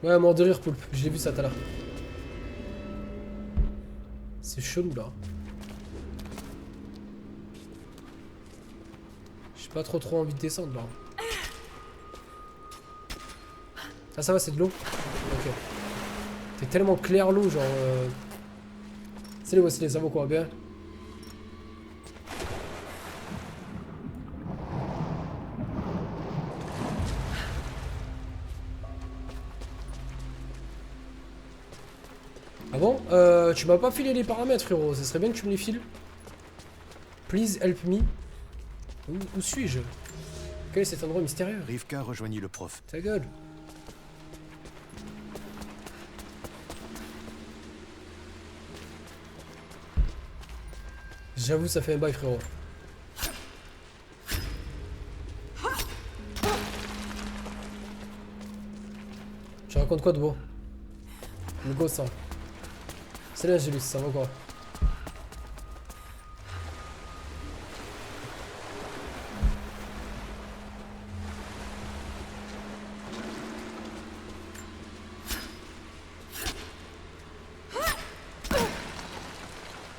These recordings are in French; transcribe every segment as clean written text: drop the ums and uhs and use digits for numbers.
Ouais, mort de rire, Poulpe. Je l'ai vu ça tout à l'heure. C'est chelou là. J'ai pas trop envie de descendre là. Ah, ça va, c'est de l'eau. Ok. T'es tellement clair l'eau, genre. Salut Wesley, ça va quoi, bien? Ah bon? Tu m'as pas filé les paramètres, frérot. Ça serait bien que tu me les files. Please help me. Où suis-je? Quel est cet endroit mystérieux? Rivka rejoignit le prof. Ta gueule. J'avoue, ça fait un bail, frérot. Tu racontes quoi de beau? Le gosse, ça. Salut Angélus, ça va quoi?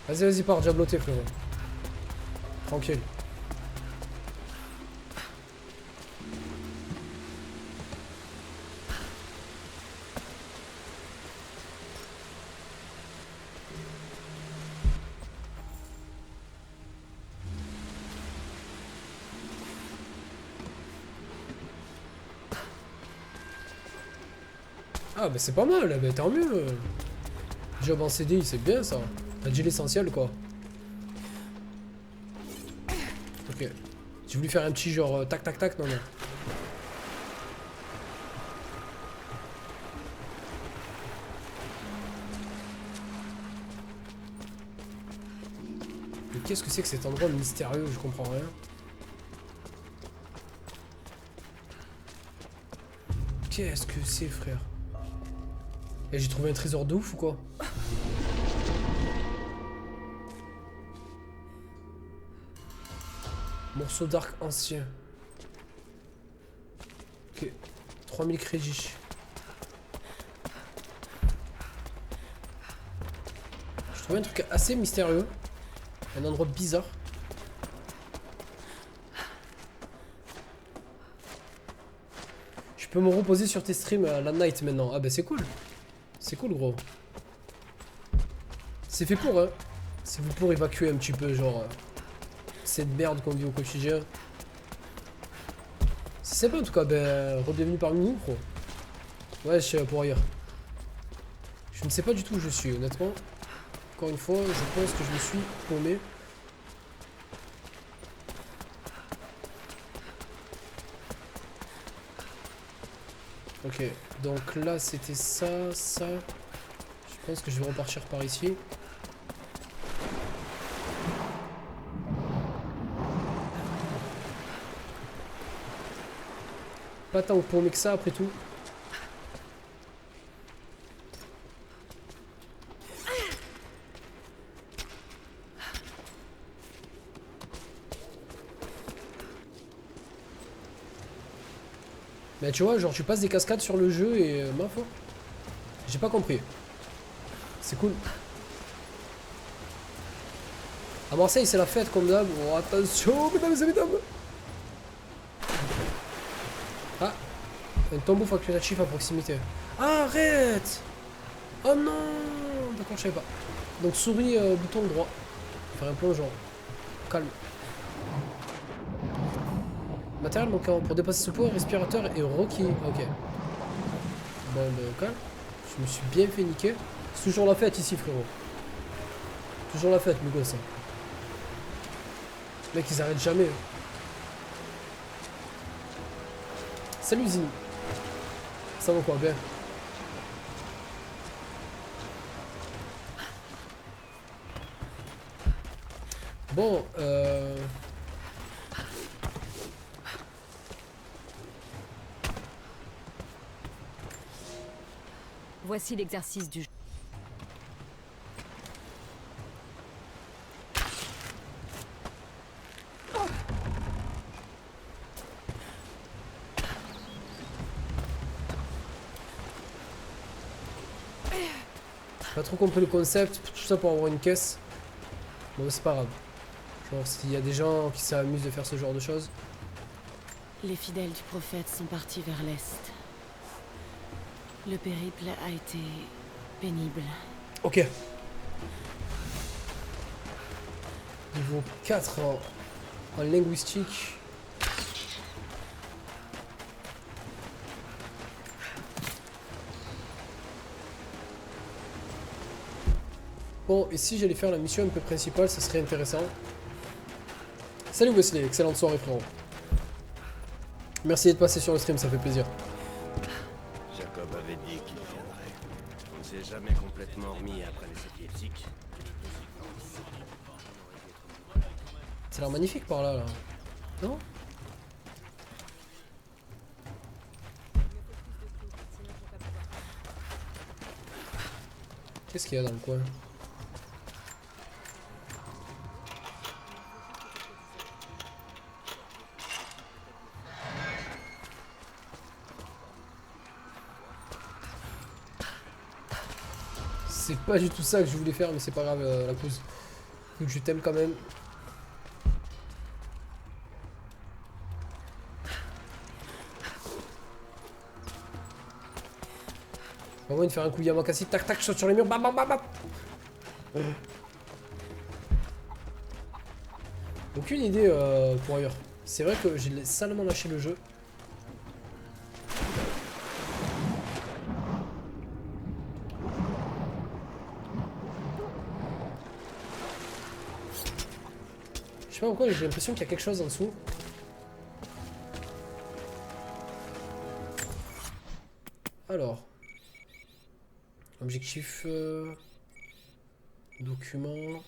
Vas-y, pars, diabloté, frérot. Tranquille. Ah, bah c'est pas mal, bah tant mieux. Job en CDI, c'est bien ça. T'as dit l'essentiel, quoi. Ok. J'ai voulu faire un petit genre tac tac tac, non. Mais qu'est-ce que c'est que cet endroit mystérieux? Je comprends rien. Qu'est-ce que c'est, frère? Et j'ai trouvé un trésor de ouf ou quoi? Morceau d'arc ancien. Ok. 3000 crédits. Je trouvais un truc assez mystérieux. Un endroit bizarre. Je peux me reposer sur tes streams à la night maintenant. Ah bah c'est cool. C'est cool, gros. C'est fait pour, hein. C'est fait pour évacuer un petit peu, genre... cette merde qu'on vit au quotidien. C'est sympa en tout cas, ben... Re-bienvenue parmi nous, gros. Ouais, je sais pour ailleurs. Je ne sais pas du tout où je suis, honnêtement. Encore une fois, je pense que je me suis paumé. Ok, donc là c'était ça. Je pense que je vais repartir par ici. Pas tant paumé que ça après tout. Mais tu vois, genre tu passes des cascades sur le jeu et ma foi. J'ai pas compris. C'est cool. À Marseille, c'est la fête comme d'hab. Oh, attention, mesdames et mesdames. Ah, un tombeau facultatif à proximité. Ah, arrête. Oh non. D'accord, je savais pas. Donc souris, bouton droit. Faire un plongeon. Calme. Matériel manquant. Pour dépasser ce point, respirateur et requis. Ok. Bon, ben, calme. Je me suis bien fait niquer. C'est toujours la fête ici, frérot. Toujours la fête, mes gosses. Mec, ils arrêtent jamais. Salut, Zini. Ça va quoi, bien? Bon, Voici l'exercice du jeu. J'ai pas trop compris le concept, tout ça pour avoir une caisse. Bon, c'est pas grave. Genre, s'il y a des gens qui s'amusent de faire ce genre de choses. Les fidèles du prophète sont partis vers l'est. Le périple a été pénible. Ok. Niveau 4 en linguistique. Bon, et si j'allais faire la mission un peu principale, ça serait intéressant. Salut Wesley, excellente soirée frérot. Merci d'être passé sur le stream, ça fait plaisir. Jacob avait dit qu'il viendrait. On ne s'est jamais complètement remis après les soviétiques. Ça a l'air magnifique par là, là. Non? Qu'est-ce qu'il y a dans le coin? C'est pas du tout ça que je voulais faire, mais c'est pas grave, la cause. Donc je t'aime quand même. Pas moyen de faire un coup Yamakasi, tac tac, je saute sur les murs, bam bam bam bam. Aucune idée pour ailleurs. C'est vrai que j'ai salement lâché le jeu. Je sais pas pourquoi j'ai l'impression qu'il y a quelque chose en dessous. Alors. Objectif. Document.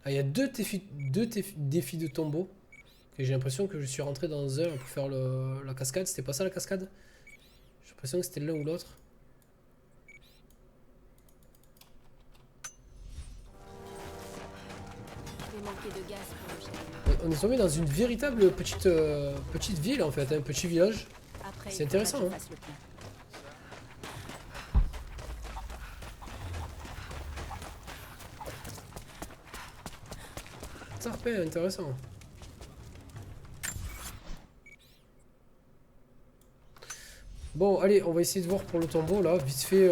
Ah, il y a deux défis de tombeau. Et j'ai l'impression que je suis rentré dans un pour faire la cascade. C'était pas ça la cascade? J'ai l'impression que c'était l'un ou l'autre. On est tombé dans une véritable petite ville en fait, un petit village. C'est intéressant. Hein. Ça repère, intéressant. Bon, allez, on va essayer de voir pour le tombeau là, vite fait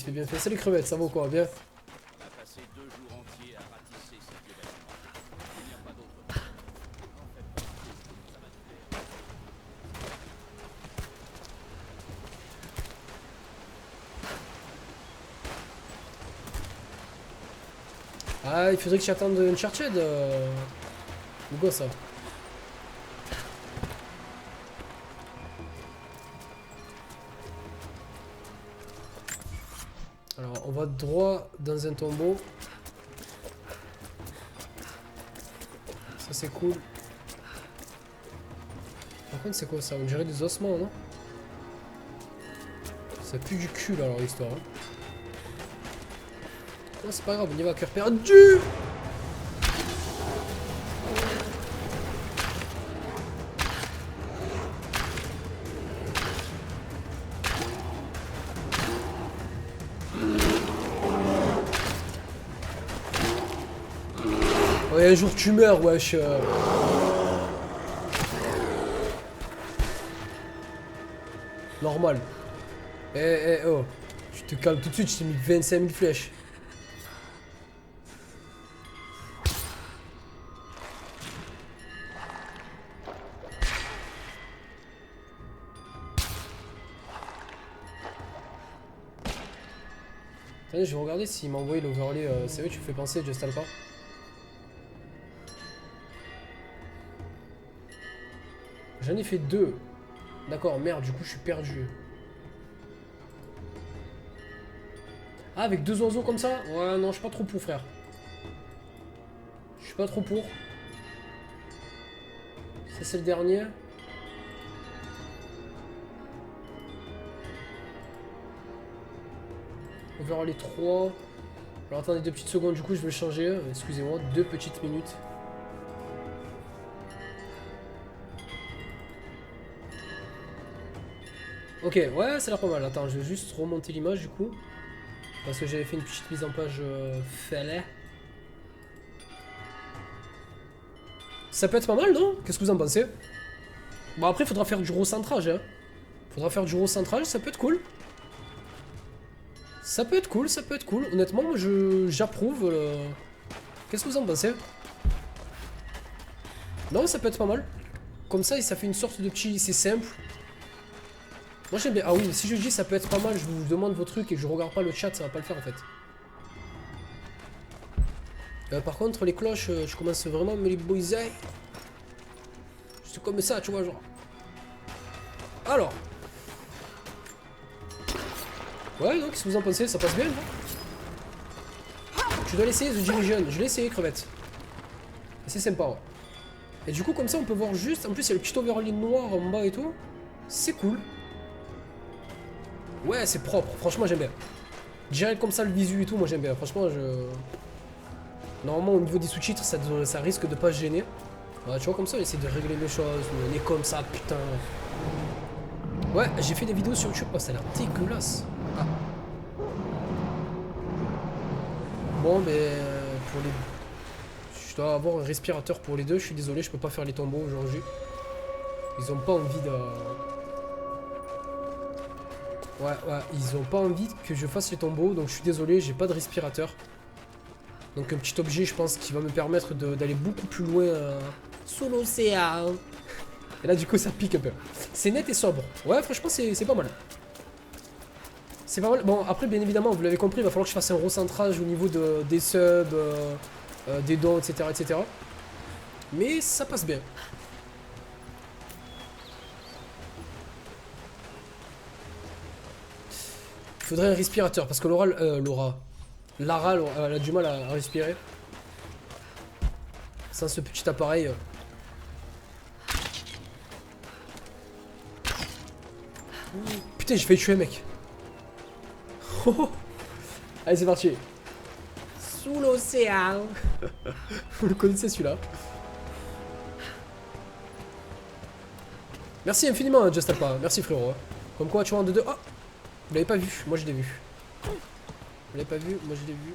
bien fait. Salut crevettes, ça vaut quoi, bien? Ah, il faudrait que j'attende Uncharted, le gosse, ça. Alors, on va droit dans un tombeau. Ça, c'est cool. Par contre, c'est quoi ça? On dirait des ossements, non? Ça pue du cul, là, alors, l'histoire. Hein. Oh, c'est pas grave, on y va à cœur perdu. Ouais, un jour tu meurs, wesh. Normal. Oh. Tu te calmes tout de suite, je t'ai mis 25 000 flèches. Attendez, je vais regarder s'il m'a envoyé l'overlay. C'est vrai, tu me fais penser, Just Alpha. J'en ai fait 2. D'accord, merde, du coup je suis perdu. Ah, avec 2 oiseaux comme ça? Ouais, non, je suis pas trop pour, frère. Je suis pas trop pour. Ça, c'est le dernier. On verra les 3. Alors attendez 2 petites secondes, du coup je vais le changer. Excusez-moi, 2 petites minutes. Ok, ouais, ça a l'air pas mal. Attends, je vais juste remonter l'image du coup. Parce que j'avais fait une petite mise en page fallait. Ça peut être pas mal, non? Qu'est-ce que vous en pensez? Bon, après, il faudra faire du recentrage. Hein. Faudra faire du recentrage, ça peut être cool. Ça peut être cool, ça peut être cool. Honnêtement, moi, j'approuve. Qu'est-ce que vous en pensez? Non, ça peut être pas mal. Comme ça, ça fait une sorte de petit... C'est simple. Moi, j'aime bien. Ah oui, si je dis ça peut être pas mal, je vous demande vos trucs et je regarde pas le chat, ça va pas le faire, en fait. Par contre, les cloches, je commence vraiment à me les boiser. C'est comme ça, tu vois, genre. Alors. Ouais, donc, qu'est-ce que vous en pensez? Ça passe bien, non? Tu dois l'essayer, The Division. Je l'ai essayé, crevette. C'est sympa, ouais. Et du coup, comme ça, on peut voir juste... En plus, il y a le petit overlay noir en bas et tout. C'est cool. Ouais, c'est propre. Franchement, j'aime bien. Direct comme ça, le visu et tout, moi, j'aime bien. Franchement, Normalement, au niveau des sous-titres, ça risque de pas se gêner. Ouais, tu vois, comme ça, on essaie de régler les choses. On est comme ça, putain. Ouais, j'ai fait des vidéos sur YouTube. Oh, ça a l'air dégueulasse. Ah. Bon, ben, pour les... Je dois avoir un respirateur pour les deux. Je suis désolé, je peux pas faire les tombeaux aujourd'hui. Ils ont pas envie de... Ouais, ils ont pas envie que je fasse les tombeaux. Donc je suis désolé, j'ai pas de respirateur. Donc un petit objet, je pense, qui va me permettre d'aller beaucoup plus loin sous l'océan. Et là, du coup, ça pique un peu. C'est net et sobre. Ouais, franchement, c'est pas mal. C'est pas mal. Bon, après, bien évidemment, vous l'avez compris, il va falloir que je fasse un recentrage au niveau des subs, des dons, etc., etc. Mais ça passe bien. Il faudrait un respirateur, parce que Lara, elle a du mal à respirer. Sans ce petit appareil. Putain, j'ai failli tuer un mec. Allez, c'est parti. Sous l'océan. Vous le connaissez celui-là. Merci infiniment, Just Alpha. Merci frérot. Comme quoi, tu vois, en 2-2. Oh, vous l'avez pas vu, moi je l'ai vu. Vous l'avez pas vu, moi je l'ai vu.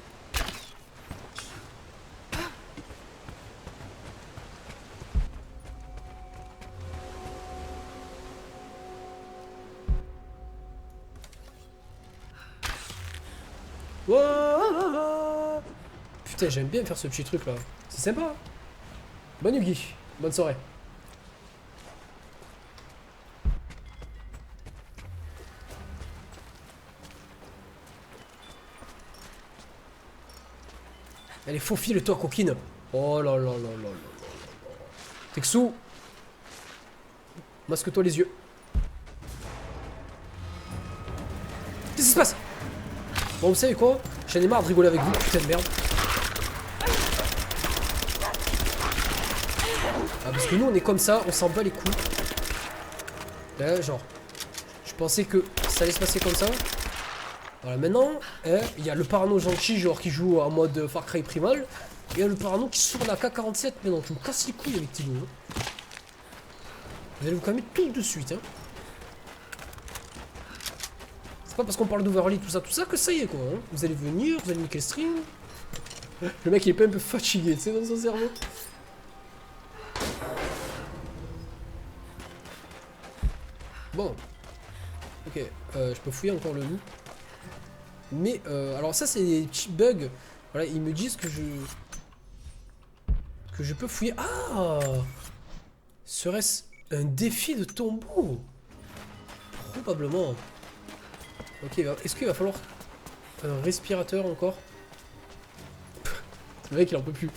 Wow. Putain, j'aime bien faire ce petit truc là. C'est sympa. Bonne nuit, bonne soirée. Allez, faufile-toi, coquine. Oh là là là là là là. Texu. Masque-toi les yeux. Qu'est-ce qui se passe? Bon, vous savez quoi? J'en ai marre de rigoler avec vous, putain de merde. Ah, parce que nous, on est comme ça, on s'en bat les couilles. Là, genre, je pensais que ça allait se passer comme ça. Voilà, maintenant, il y a le parano gentil, genre, qui joue en mode Far Cry Primal. Et il y a le parano qui sort la K-47. Mais non, tu me casses les couilles avec tes loups. Hein. Vous allez vous calmer tout de suite. Hein. C'est pas parce qu'on parle d'overlay, tout ça que ça y est, quoi. Hein. Vous allez venir, vous allez niquer le stream. Le mec, il est pas un peu fatigué, tu sais, dans son cerveau. Bon. Ok, je peux fouiller encore le loup. Mais, alors ça, c'est des petits bugs. Voilà, ils me disent que je peux fouiller. Ah! Serait-ce un défi de tombeau? Probablement. Ok, est-ce qu'il va falloir un respirateur encore? Le mec, il en peut plus.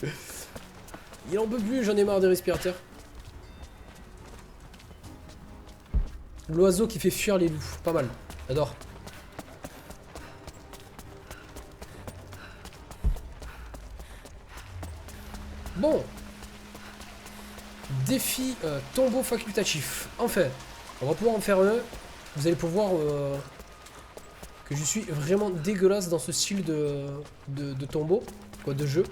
Il en peut plus, j'en ai marre des respirateurs. L'oiseau qui fait fuir les loups. Pas mal. J'adore. Bon. Défi tombeau facultatif. Enfin, on va pouvoir en faire un. Vous allez pouvoir que je suis vraiment dégueulasse dans ce style de tombeau. Quoi, de jeu.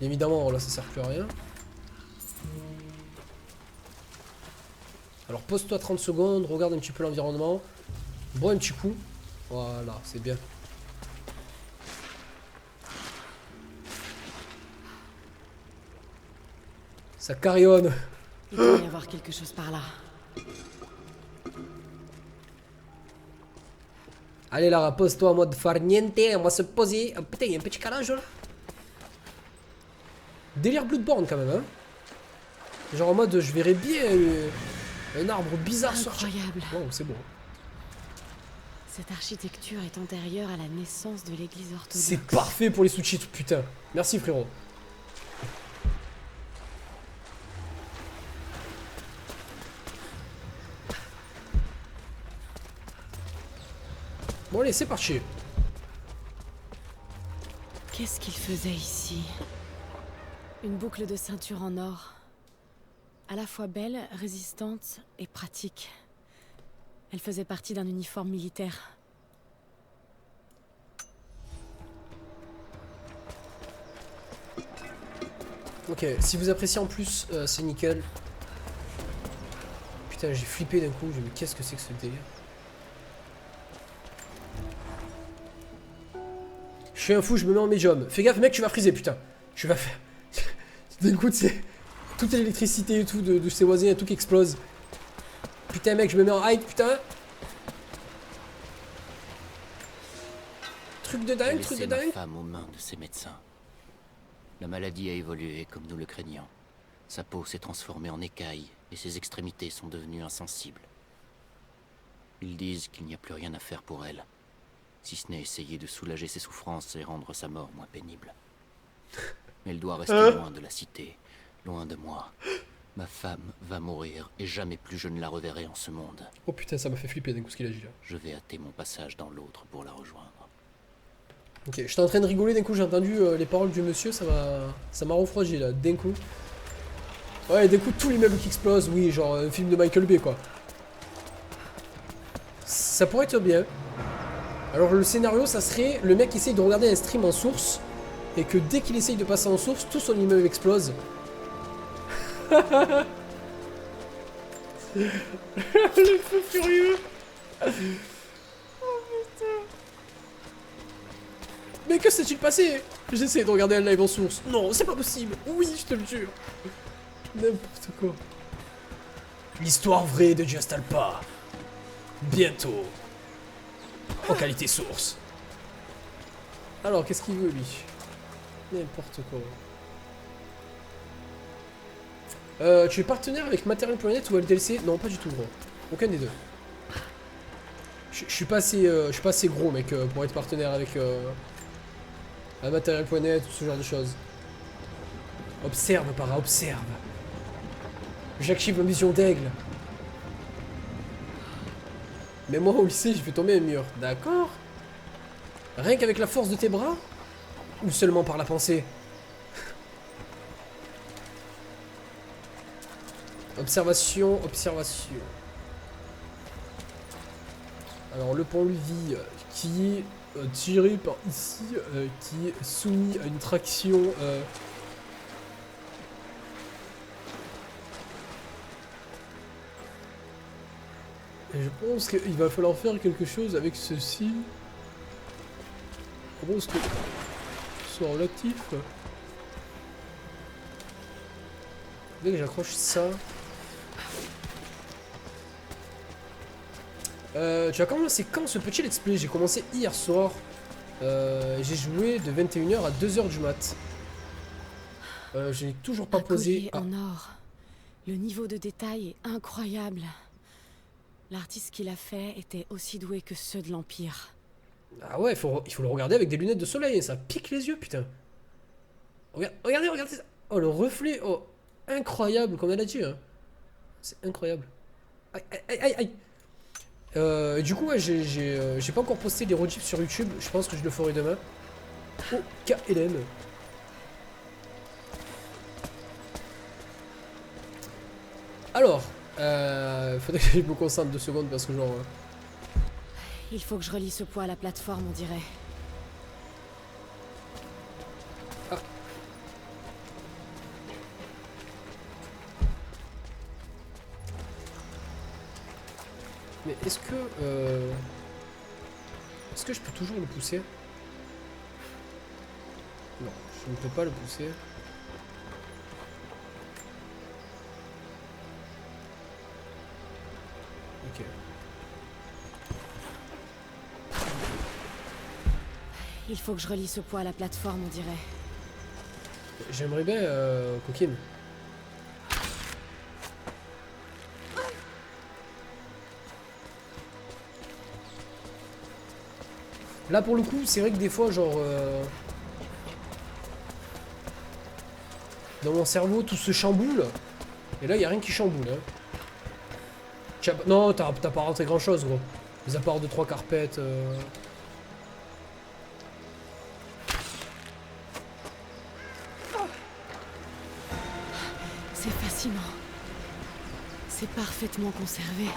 Évidemment, là, ça sert plus à rien. Alors pose-toi 30 secondes, regarde un petit peu l'environnement. Bois un petit coup. Voilà, c'est bien. Ça carillonne. Il doit y avoir quelque chose par là. Allez Lara, pose-toi en mode farniente, on va se poser. Oh, putain, il y a un petit calage là. Délire Bloodborne quand même, hein. Genre en mode, je verrais bien un arbre bizarre sortir. Incroyable. Wow, c'est bon. Cette architecture est antérieure à la naissance de l'église orthodoxe. C'est parfait pour les sous-titres, putain. Merci frérot. Bon allez, c'est parti. Qu'est-ce qu'il faisait ici? Une boucle de ceinture en or. À la fois belle, résistante et pratique. Elle faisait partie d'un uniforme militaire. Ok, si vous appréciez en plus, c'est nickel. Putain, j'ai flippé d'un coup, mais qu'est-ce que c'est que ce délire? Je suis un fou, je me mets en médium. Fais gaffe mec, tu vas friser, putain. Tu vas faire... D'un coup, c'est... Toute l'électricité et tout de ces voisins, tout qui explose. Putain mec, je me mets en hide, putain. Truc de dingue, truc de Laissez ma dingue. femme aux mains de ses médecins. La maladie a évolué comme nous le craignions. Sa peau s'est transformée en écaille et ses extrémités sont devenues insensibles. Ils disent qu'il n'y a plus rien à faire pour elle, si ce n'est essayer de soulager ses souffrances et rendre sa mort moins pénible. Mais elle doit rester loin de la cité, loin de moi. Ma femme va mourir et jamais plus je ne la reverrai en ce monde. Oh putain, ça m'a fait flipper d'un coup ce qu'il a dit là. Je vais hâter mon passage dans l'autre pour la rejoindre. Ok, j'étais en train de rigoler, d'un coup j'ai entendu les paroles du monsieur, ça m'a refroidi là, d'un coup. Ouais, d'un coup tout l'immeuble qui explose, oui, genre un film de Michael Bay quoi. Ça pourrait être bien. Alors le scénario, ça serait le mec essaye de regarder un stream en source et que dès qu'il essaye de passer en source, tout son immeuble explose. Le feu furieux. Mais que s'est-il passé? J'essaie de regarder un live en source. Non, c'est pas possible. Oui, je te le jure. N'importe quoi. L'histoire vraie de Just Alpa. Bientôt. En qualité source. Alors, qu'est-ce qu'il veut, lui? N'importe quoi. Tu es partenaire avec Material Planet ou LDLC? Non, pas du tout, gros. Aucun des deux. Je suis pas assez gros, mec, pour être partenaire avec... Material.net ou ce genre de choses. Observe, para, observe. J'active ma vision d'aigle. Mais moi au lycée, je vais tomber un mur. D'accord. Rien qu'avec la force de tes bras? Ou seulement par la pensée? Observation, observation. Alors le pont-levis qui est tiré par ici, qui est soumis à une traction et je pense qu'il va falloir faire quelque chose avec ceci. Je pense que ce soit relatif. Dès que j'accroche ça. Tu as commencé quand ce petit let's play? J'ai commencé hier soir. J'ai joué de 21 h à 2 h du mat. Je n'ai toujours pas posé. En or. Le niveau de détail est incroyable. L'artiste qui l'a fait était aussi doué que ceux de l'Empire. Ah ouais, il faut le regarder avec des lunettes de soleil. Ça pique les yeux, putain. Regardez ça. Oh, le reflet. Oh, incroyable, comme elle a dit. Hein. C'est incroyable. Aïe, aïe, aïe, aïe. Du coup, ouais, j'ai pas encore posté les rediffs sur YouTube. Je pense que je le ferai demain. Oh, KLM. Alors, faudrait que je me concentre 2 secondes parce que genre... Il faut que je relie ce poids à la plateforme, on dirait. Ah. Mais est-ce que je peux toujours le pousser? Non, je ne peux pas le pousser. Ok. Il faut que je relie ce poids à la plateforme, on dirait. J'aimerais bien, coquine. Là pour le coup, c'est vrai que des fois, genre... dans mon cerveau, tout se chamboule. Et là, il n'y a rien qui chamboule. Hein. Non, t'as pas rentré grand chose, gros. Mis à part 2-3 carpettes. C'est fascinant. C'est parfaitement conservé.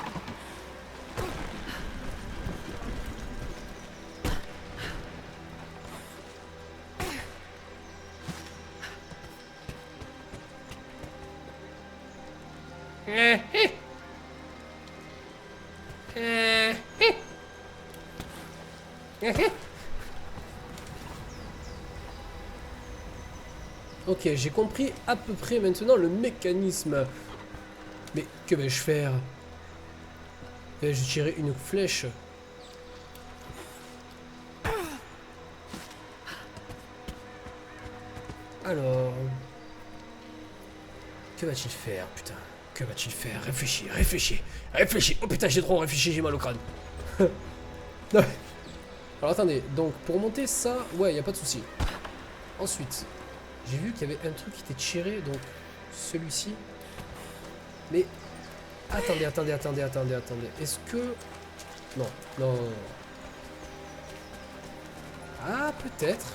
Ok, j'ai compris à peu près maintenant le mécanisme. Mais que vais-je faire? Vais-je tirer une flèche? Alors... Que va-t-il faire, putain? Que va-t-il faire? Réfléchis, réfléchis, réfléchis. Oh putain, j'ai trop réfléchi, j'ai mal au crâne. Non. Alors attendez, donc pour monter ça, ouais, y a pas de souci. Ensuite, j'ai vu qu'il y avait un truc qui était tiré, donc celui-ci. Mais attendez. Est-ce que... Non. Ah, peut-être.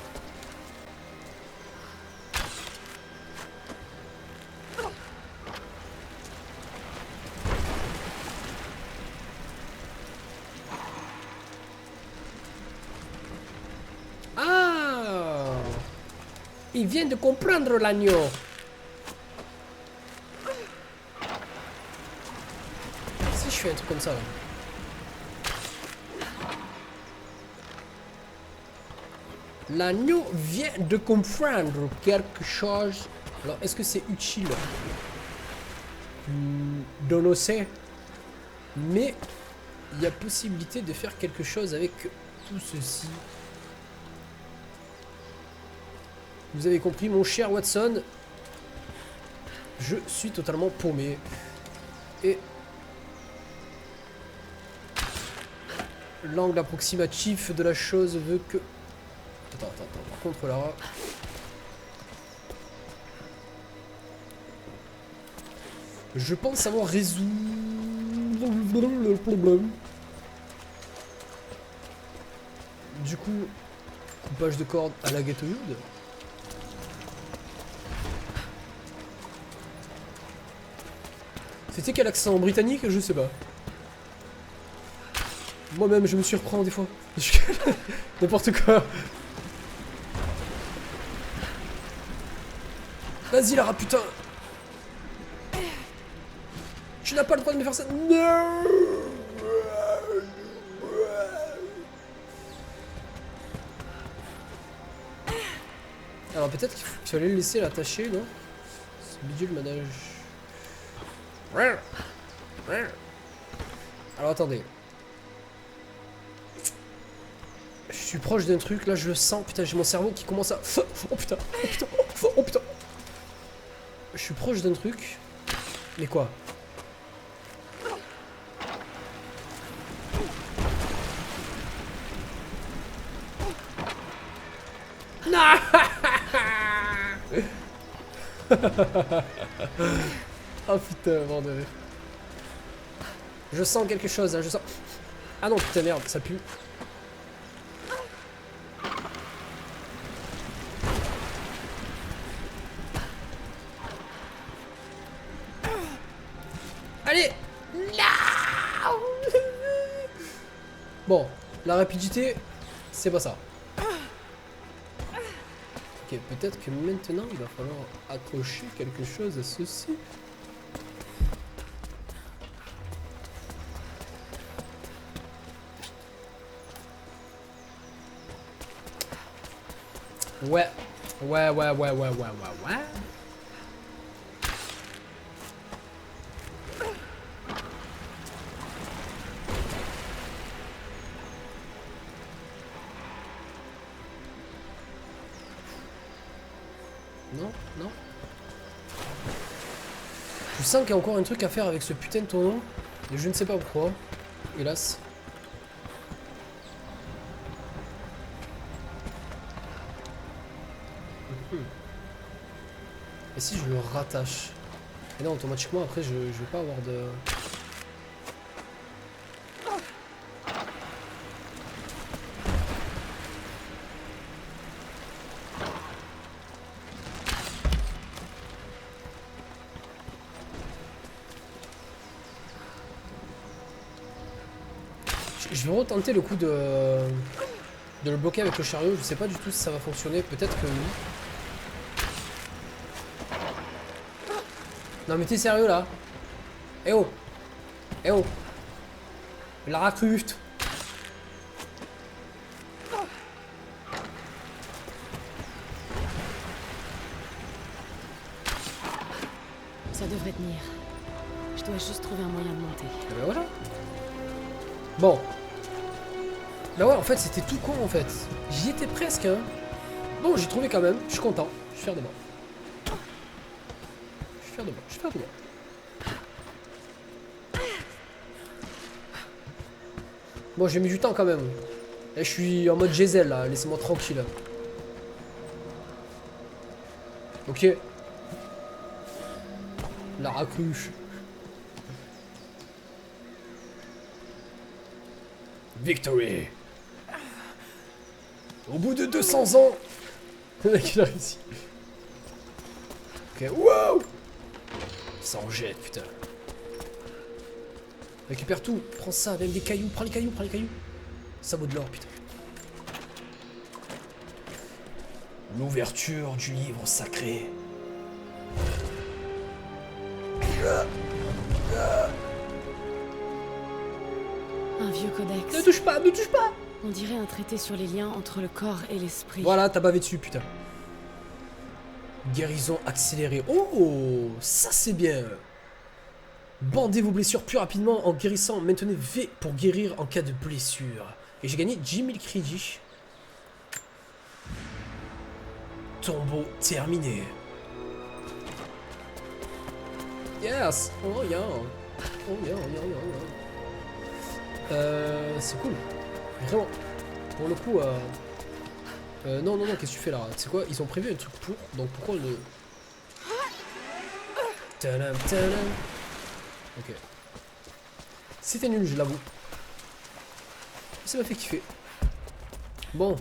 Ah! Il vient de comprendre l'agneau. Si je fais un truc comme ça là. L'agneau vient de comprendre quelque chose. Alors, est-ce que c'est utile d'en osser? Mais il y a possibilité de faire quelque chose avec tout ceci. Vous avez compris, mon cher Watson. Je suis totalement paumé. Et l'angle approximatif de la chose veut que... Attends. Par contre là... Je pense avoir résolu le problème. Du coup, coupage de corde à la Ghetto Youth. C'était quel accent britannique? Je sais pas. Moi-même, je me surprends des fois. N'importe quoi. Vas-y, Lara, putain. Tu n'as pas le droit de me faire ça. Non. Alors peut-être qu'il fallait le laisser l'attacher, non? C'est bidule le manège. Alors attendez. Je suis proche d'un truc, là je le sens, putain j'ai mon cerveau qui commence à... Oh putain. Je suis proche d'un truc. Mais quoi? Non. Oh putain, bordel. Je sens quelque chose, hein, je sens... Ah non, putain, merde, ça pue. Allez. Non. Bon, la rapidité, c'est pas ça. Ok, peut-être que maintenant, il va falloir accrocher quelque chose à ceci. Ouais. Ouais. Non, non. Je sens qu'il y a encore un truc à faire avec ce putain de tonneau. Et je ne sais pas pourquoi. Hélas. Et si je le rattache? Et non, automatiquement après je vais pas avoir de... Je vais retenter le coup de le bloquer avec le chariot. Je sais pas du tout si ça va fonctionner. Peut-être que oui. Non mais t'es sérieux là? Eh oh! Eh oh! La racruste! Ça devrait tenir. Je dois juste trouver un moyen de monter. Et ben voilà. Bon. Bah ouais, en fait, c'était tout con en fait. J'y étais presque. Hein. Bon, j'ai trouvé quand même. Je suis content. Je suis fier de moi. Je suis fier de moi. Je suis fier de moi. Bon, j'ai mis du temps quand même. Et je suis en mode Giselle là. Laissez-moi tranquille. Ok. La racruche. Victory. Au bout de 200 ans. Le mec il a réussi. Ok, wow. Ça en jette, putain. Récupère tout, prends ça, même des cailloux, prends les cailloux, prends les cailloux. Ça vaut de l'or, putain. L'ouverture du livre sacré. Un vieux codex. Ne touche pas, ne touche pas. On dirait un traité sur les liens entre le corps et l'esprit. Voilà, t'as bavé dessus, putain. Guérison accélérée. Oh, ça c'est bien. Bandez vos blessures plus rapidement en guérissant. Maintenez V pour guérir en cas de blessure. Et j'ai gagné 10 000 crédits. Tombeau terminé. Yes. Oh yeah. Oh yeah, oh yeah, oh yeah. C'est cool. Vraiment. Pour le coup, non, qu'est-ce que tu fais là? Tu sais quoi? Ils ont prévu un truc pour. Donc pourquoi le... Tadam, tadam. Ok. C'était nul, je l'avoue. Ça m'a fait kiffer. Bon.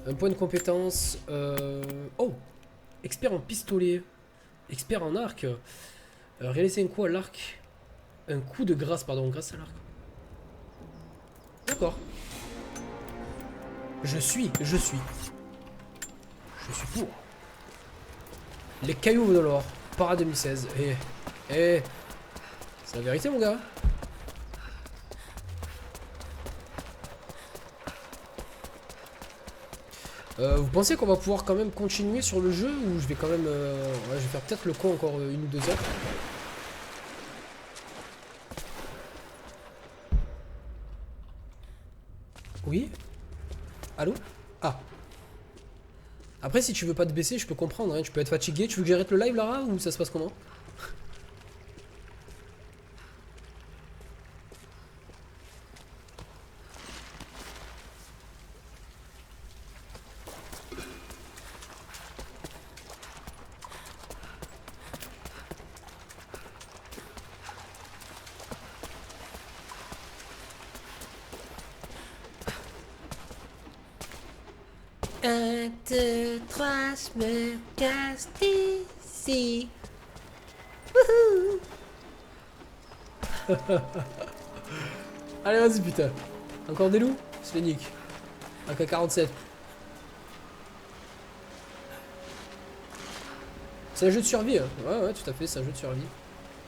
Un point de compétence. Oh! Expert en pistolet. Expert en arc. Réaliser un coup à l'arc. Un coup de grâce, pardon, grâce à l'arc. D'accord. Je suis pour. Les cailloux de l'or. Para 2016. C'est la vérité, mon gars. Vous pensez qu'on va pouvoir quand même continuer sur le jeu ou je vais quand même... ouais, je vais faire peut-être le con encore 1 ou 2 heures. Oui? Allô? Ah. Après, si tu veux pas te baisser, je peux comprendre. Hein. Tu peux être fatigué. Tu veux que j'arrête le live, Lara? Ou ça se passe comment? Me casse ici. Allez, vas-y, putain. Encore des loups? C'est les nique. AK-47. C'est un jeu de survie. Hein. Ouais, tout à fait, c'est un jeu de survie.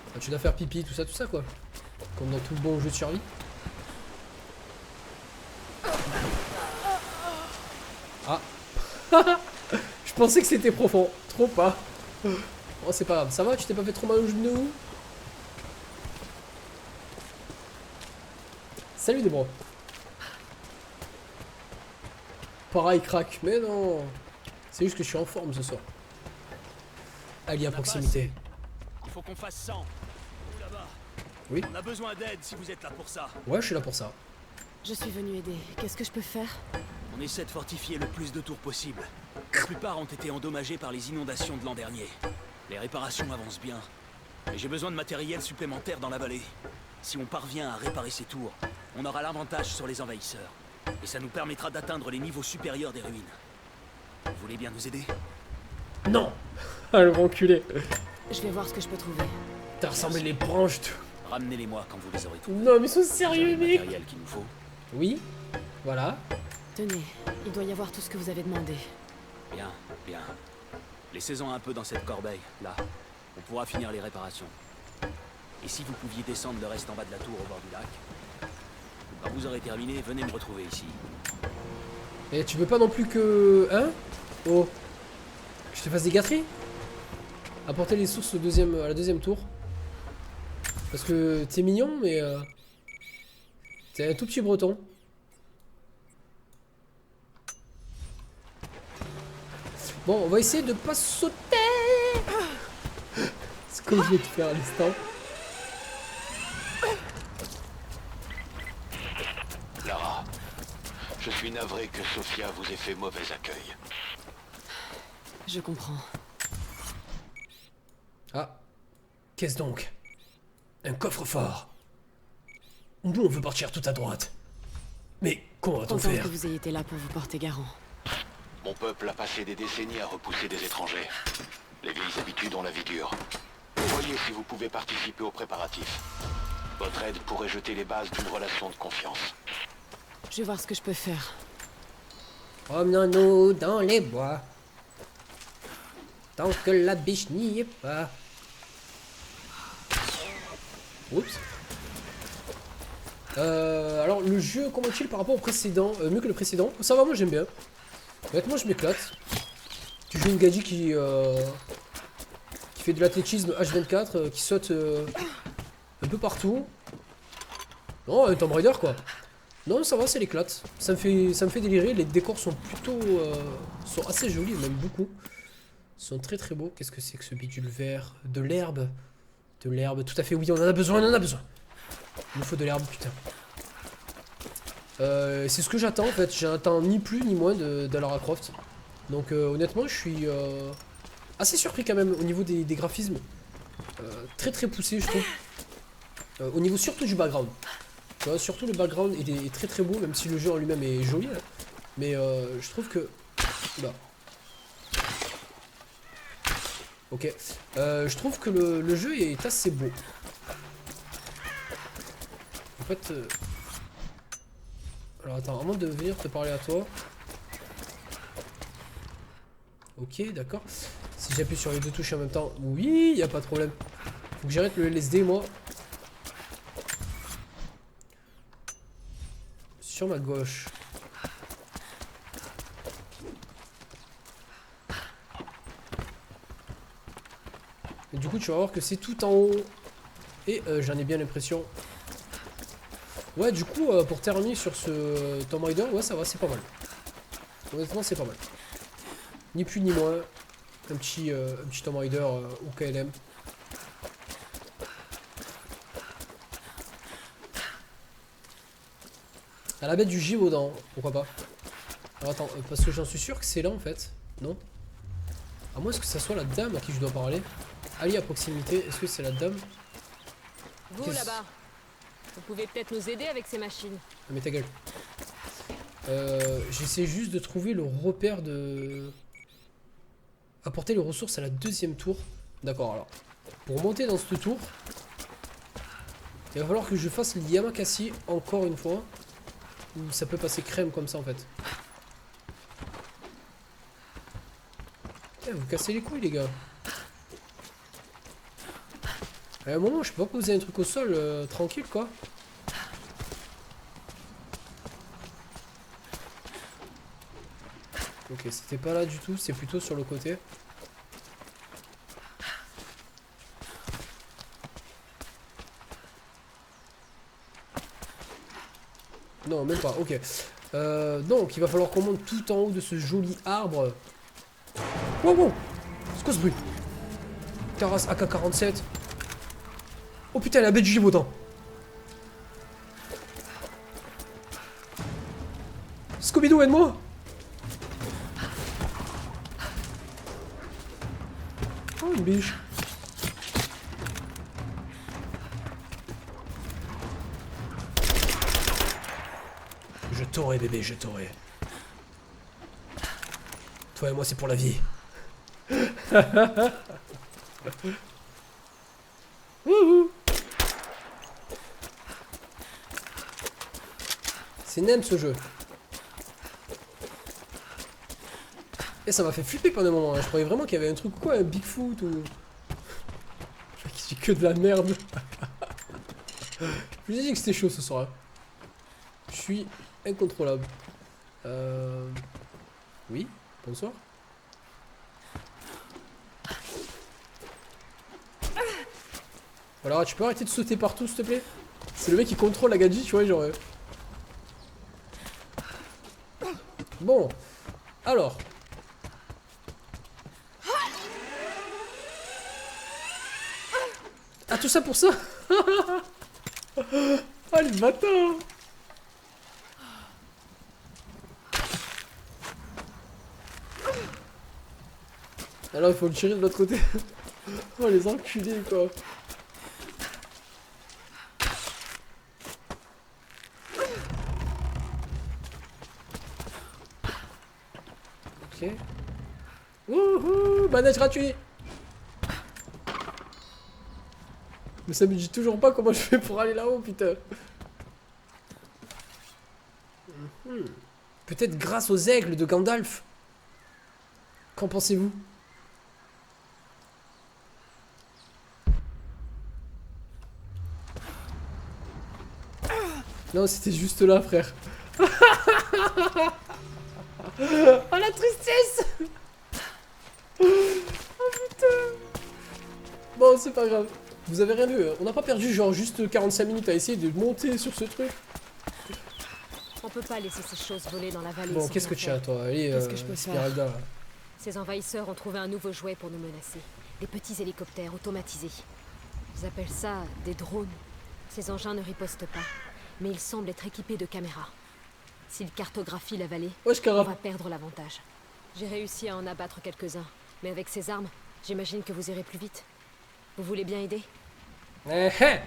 Enfin, tu dois faire pipi, tout ça, quoi. Comme dans tout bon jeu de survie. Ah. Je pensais que c'était profond. Trop pas. Oh, c'est pas grave. Ça va, tu t'es pas fait trop mal au genou? Salut des bros. Pareil, crack. Mais non. C'est juste que je suis en forme ce soir. Allié à proximité. Il faut qu'on fasse 100. Ou là-bas. Oui. On a besoin d'aide si vous êtes là pour ça. Ouais, je suis là pour ça. Je suis venue aider. Qu'est-ce que je peux faire? On essaie de fortifier le plus de tours possible. La plupart ont été endommagées par les inondations de l'an dernier. Les réparations avancent bien. Mais j'ai besoin de matériel supplémentaire dans la vallée. Si on parvient à réparer ces tours, on aura l'avantage sur les envahisseurs. Et ça nous permettra d'atteindre les niveaux supérieurs des ruines. Vous voulez bien nous aider? Non. Ah, le enculé. Je vais voir ce que je peux trouver. T'as ressemblé les branches. Ramenez-les-moi quand vous les aurez trouvés. Non, mais ils sont J'ai sérieux, le mec. matériel qu'il nous faut. Oui. Voilà. Tenez, il doit y avoir tout ce que vous avez demandé. Bien, bien. Laissez-en un peu dans cette corbeille, là. On pourra finir les réparations. Et si vous pouviez descendre le reste en bas de la tour au bord du lac, quand vous aurez terminé, venez me retrouver ici. Et tu veux pas non plus que... Hein? Oh. Que je te fasse des gâteries? Apporter les sources à la deuxième tour. Parce que t'es mignon, mais... T'es un tout petit breton. Bon, on va essayer de pas sauter. C'est comme je vais te faire à l'instant. Lara, je suis navré que Sophia vous ait fait mauvais accueil. Je comprends. Ah. Qu'est-ce donc? Un coffre-fort. Nous, on veut partir tout à droite. Mais comment va-t-on Content faire? que vous ayez été là pour vous porter garant. Mon peuple a passé des décennies à repousser des étrangers. Les vieilles habitudes ont la vie dure. Voyez si vous pouvez participer aux préparatifs. Votre aide pourrait jeter les bases d'une relation de confiance. Je vais voir ce que je peux faire. Promenons-nous dans les bois. Tant que la biche n'y est pas. Oups. Alors le jeu, comment est-il par rapport au précédent? Mieux que le précédent. Ça va, moi j'aime bien. Honnêtement, je m'éclate. Tu joues une gadget qui fait de l'athlétisme H24, qui saute un peu partout. Non, un Tomb Raider quoi. Non, ça va, c'est l'éclate. Ça me fait délirer. Les décors sont plutôt, sont assez jolis, même beaucoup. Ils sont très très beaux. Qu'est-ce que c'est que ce bidule vert? De l'herbe. De l'herbe, tout à fait, oui, on en a besoin, on en a besoin. Il nous faut de l'herbe, putain. C'est ce que j'attends en fait. J'attends ni plus ni moins de Lara Croft. Donc honnêtement, je suis assez surpris quand même au niveau des graphismes. Très très poussé, je trouve. Au niveau surtout du background. Tu vois, surtout le background est très très beau, même si le jeu en lui-même est joli. Hein. Mais je trouve que... Oula. Ok. Je trouve que le jeu est assez beau. En fait... Alors attends, avant de venir te parler à toi... Ok, d'accord. Si j'appuie sur les deux touches en même temps... Oui, y a pas de problème. Faut que j'arrête le LSD, moi. Sur ma gauche. Et du coup, tu vas voir que c'est tout en haut. Et j'en ai bien l'impression. Ouais, du coup, pour terminer sur ce Tomb Raider, ouais, ça va, c'est pas mal. Honnêtement, c'est pas mal. Ni plus ni moins. Un petit Tomb Raider au KLM. À la bête du Gévaudan, pourquoi pas. Alors attends, parce que j'en suis sûr que c'est là en fait. Non? À moins que ça soit la dame à qui je dois parler. Allié à proximité, est-ce que c'est la dame? Vous là-bas, vous pouvez peut-être nous aider avec ces machines. Ah, mais ta gueule. J'essaie juste de trouver le repère de... Apporter les ressources à la deuxième tour. D'accord, alors. Pour monter dans cette tour, il va falloir que je fasse l'Yamakasi encore une fois. Ou ça peut passer crème comme ça en fait. Eh, vous cassez les couilles les gars. À un moment, je peux pas poser un truc au sol tranquille quoi. Ok, c'était pas là du tout, c'est plutôt sur le côté. Non, même pas, ok. Donc, il va falloir qu'on monte tout en haut de ce joli arbre. Wow, wow! C'est quoi ce bruit? Taras AK-47. Oh putain, la bête du Gévaudan. Scooby-Doo, aide-moi! Oh, une biche. Je t'aurai, bébé, je t'aurai. Toi et moi, c'est pour la vie. Wouhou. C'est nem ce jeu. Et ça m'a fait flipper pendant un moment. Hein. Je croyais vraiment qu'il y avait un truc quoi, un Bigfoot ou. Je dis que de la merde. Je vous ai dit que c'était chaud ce soir. Hein. Je suis incontrôlable. Oui, bonsoir. Alors, tu peux arrêter de sauter partout, s'il te plaît? C'est le mec qui contrôle la gadget, tu vois, genre... Bon. Alors. Ah, tout ça pour ça? Ah, les bâtards! Alors, il faut le tirer de l'autre côté. Oh, les enculés, quoi. Ok. Wouhou! Manège gratuit! Mais ça me dit toujours pas comment je fais pour aller là-haut, putain. Peut-être grâce aux aigles de Gandalf. Qu'en pensez-vous? Non, c'était juste là, frère. Oh, la tristesse. Oh, putain. Bon, c'est pas grave. Vous avez rien vu. On n'a pas perdu, genre, juste 45 minutes à essayer de monter sur ce truc. On peut pas laisser ces choses voler dans la vallée. Bon, qu'est-ce que tu as, toi? Allez, Qu'est-ce que je peux faire? Esmeralda, là. Ces envahisseurs ont trouvé un nouveau jouet pour nous menacer. Des petits hélicoptères automatisés. Ils appellent ça des drones. Ces engins ne ripostent pas, mais ils semblent être équipés de caméras. S'ils cartographient la vallée, Wesh, on Cara. va perdre l'avantage. J'ai réussi à en abattre quelques-uns, mais avec ces armes, j'imagine que vous irez plus vite. Vous voulez bien aider? Allez,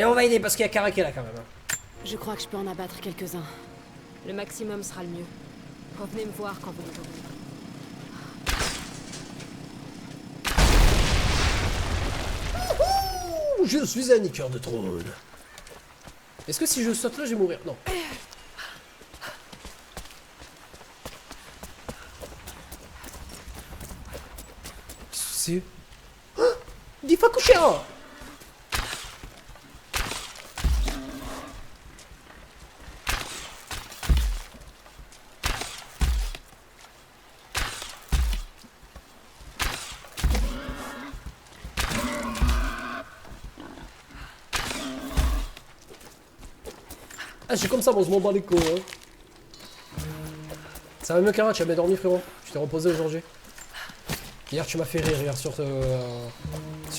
on va aider parce qu'il y a Cara qui est là quand même. Je crois que je peux en abattre quelques-uns. Le maximum sera le mieux. Revenez me voir quand vous le pourrez. Je suis un niqueur de trône. Est-ce que si je saute là, je vais mourir? Non. C'est... Difakushia. Ah, c'est comme ça, bon, je m'en bats les couilles. Hein. Ça va mieux qu'un tu as bien dormi, frérot. Tu t'es reposé aujourd'hui. Hier, tu m'as fait rire, hier, sur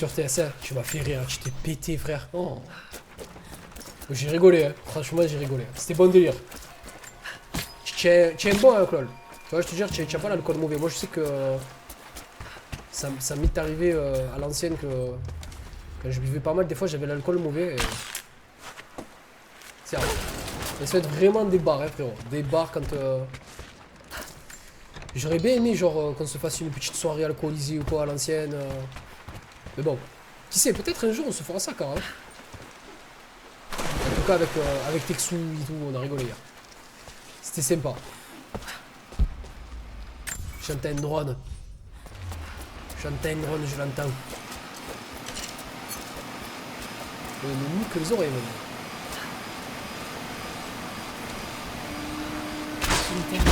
TSN. Tu m'as fait rire, tu t'es pété, frère. Oh. J'ai rigolé, hein. Franchement, j'ai rigolé. C'était bon délire. Tu aimes bon alcool. Tu vois, je te dis, tu n'as pas l'alcool mauvais. Moi, je sais que ça m'est arrivé à l'ancienne que quand je buvais pas mal, des fois, j'avais l'alcool mauvais. Et... C'est vrai. Ça va être vraiment des bars, hein, frérot. Des bars quand... J'aurais bien aimé, genre, qu'on se fasse une petite soirée alcoolisée ou quoi à l'ancienne. Mais bon. Qui sait, peut-être un jour on se fera ça, quand même. En tout cas, avec Texu et tout, on a rigolé hier. C'était sympa. J'entends un drone. J'entends un drone, je l'entends. Il me nique les oreilles, même. Une terre.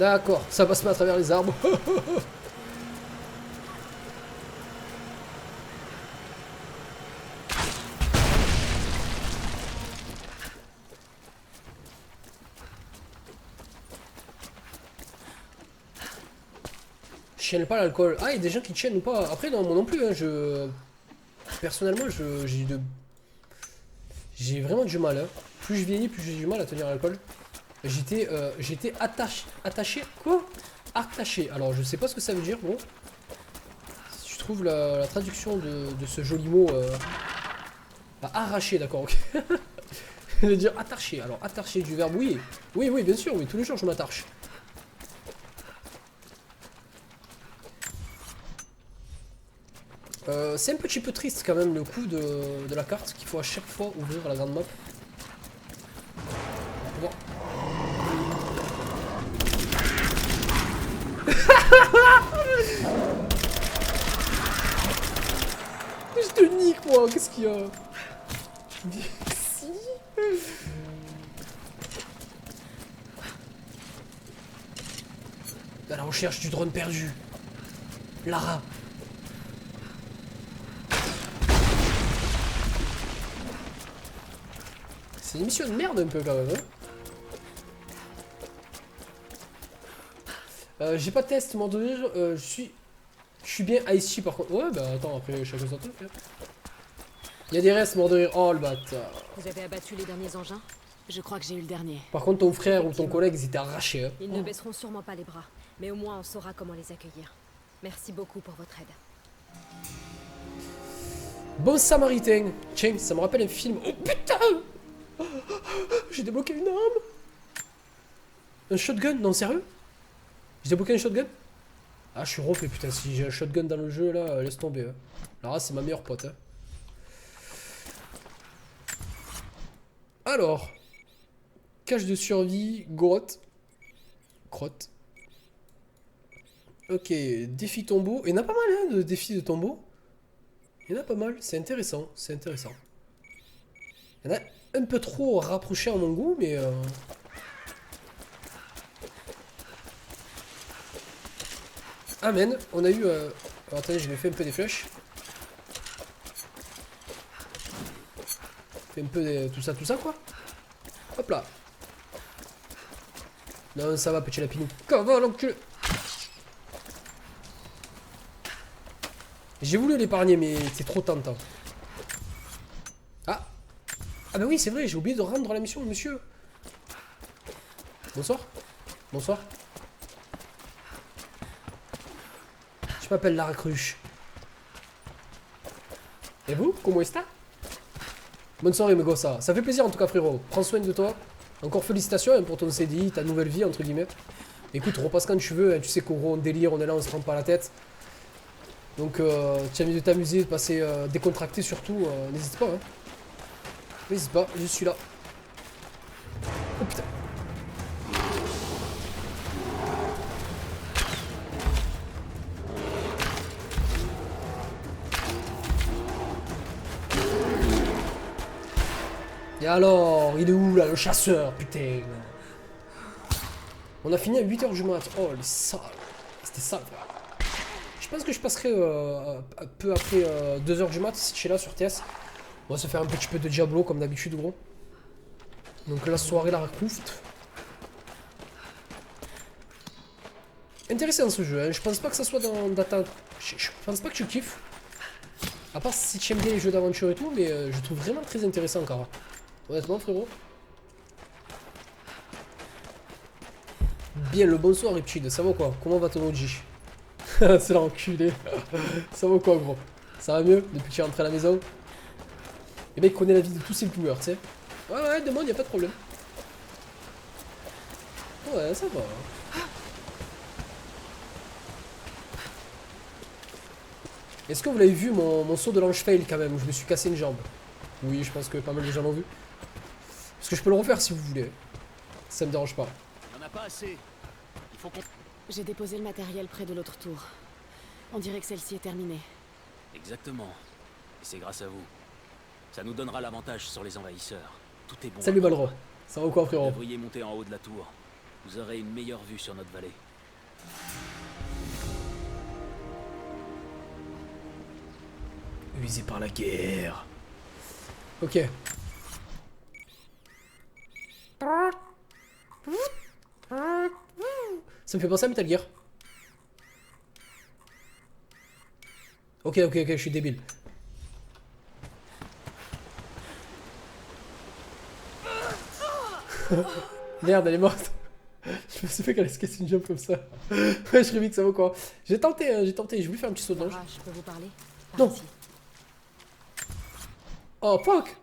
D'accord, ça passe pas à travers les arbres. Je tienne pas l'alcool. Ah, il y a des gens qui tiennent ou pas. Après, non, moi non plus. Hein, personnellement, j'ai vraiment du mal. Hein. Plus je vieillis, plus j'ai du mal à tenir l'alcool. J'étais attaché. Quoi? Attaché. Alors, je sais pas ce que ça veut dire, bon. Si je trouve la traduction de ce joli mot. Bah, arraché, d'accord, ok. Je veux dire attaché. Alors, attaché du verbe, oui. Oui, oui, bien sûr, oui. Tous les jours, je m'attache. C'est un petit peu triste quand même le coup de la carte qu'il faut à chaque fois ouvrir la grande map. Bon. Je te nique moi, qu'est-ce qu'il y a? Si. À la recherche du drone perdu. Lara. C'est une mission de merde un peu quand même. Hein. J'ai pas de test, mort de rire. Je suis bien ici par contre. Ouais, bah attends, après chacun son truc. Hein. Il y a des restes, mort de rire. Oh le bâtard. Vous avez abattu les derniers engins? Je crois que j'ai eu le dernier. Par contre, ton frère ou ton collègue, ils étaient arrachés. Hein. Ils ne baisseront sûrement pas les bras, mais au moins on saura comment les accueillir. Merci beaucoup pour votre aide. Bon samaritain. Tiens, ça me rappelle un film. Oh putain! J'ai débloqué une arme. Un shotgun? Non, sérieux? J'ai débloqué un shotgun? Ah, je suis refait, putain. Si j'ai un shotgun dans le jeu, là, laisse tomber. Hein. Là, c'est ma meilleure pote. Hein. Alors. Cache de survie, grotte. Crotte. Ok, défi tombeau. Il y en a pas mal, hein, de défis de tombeau. Il y en a pas mal, c'est intéressant, c'est intéressant. Il y en a un peu trop rapproché à mon goût, mais... Amen, on a eu... Alors, attendez, je vais faire un peu des flèches. Fait un peu des... tout ça, quoi. Hop là. Non, ça va, petit lapinou. Comment l'enculé? J'ai voulu l'épargner, mais c'est trop tentant. Ah. Ah bah oui, c'est vrai, j'ai oublié de rendre la mission, monsieur. Bonsoir. Bonsoir. Je m'appelle Lara Cruche. Et vous, comment est-ce? Bonne soirée, mes gosses. Ça fait plaisir en tout cas, frérot. Prends soin de toi. Encore félicitations hein, pour ton CDI, ta nouvelle vie, entre guillemets. Écoute, repasse quand tu veux. Hein, tu sais qu'au gros, on délire, on est là, on se prend pas la tête. Donc, tu as envie de t'amuser, de passer décontracté surtout. N'hésite pas. Hein. N'hésite pas, je suis là. Oh putain. Et alors, il est où là, le chasseur, putain? On a fini à 8 h du mat. Oh, les salles. C'était sale, frère. Je pense que je passerai peu après 2 h du mat si je suis là sur TS. On va se faire un petit peu de Diablo comme d'habitude, gros. Donc la soirée, la Croft. Intéressant ce jeu, hein. Je pense pas que ça soit dans Data. Je pense pas que tu kiffes. À part si tu aimes bien les jeux d'aventure et tout, mais je trouve vraiment très intéressant encore. Honnêtement, frérot. Bien le bonsoir, Ripchid. Ça va quoi? Comment va ton OG? C'est l'enculé. Ça va quoi, gros? Ça va mieux depuis que tu es rentré à la maison? Le mec connaît la vie de tous ses viewers, tu sais. Ouais, demande, y'a pas de problème. Ouais, ça va. Est-ce que vous l'avez vu mon saut de l'ange fail quand même, où je me suis cassé une jambe? Oui, je pense que pas mal de gens l'ont vu. Parce que je peux le refaire si vous voulez. Ça me dérange pas. Il n'y en a pas assez. Il faut qu'on... J'ai déposé le matériel près de l'autre tour. On dirait que celle-ci est terminée. Exactement. Et c'est grâce à vous. Ça nous donnera l'avantage sur les envahisseurs. Tout est bon. Salut Balro. Ça va ou quoi, frérot? Vous devriez monter en haut de la tour. Vous aurez une meilleure vue sur notre vallée. Usé par la guerre. Ok. Ça me fait penser à Metal Gear. Ok, je suis débile. Merde, elle est morte. Je me suis fait qu'elle allait se casser une jambe comme ça. Ouais, je rêvais que ça vaut quoi. J'ai tenté, j'ai voulu faire un petit saut de l'ange. Lara, je peux vous parler? Par Non. ici. Oh fuck.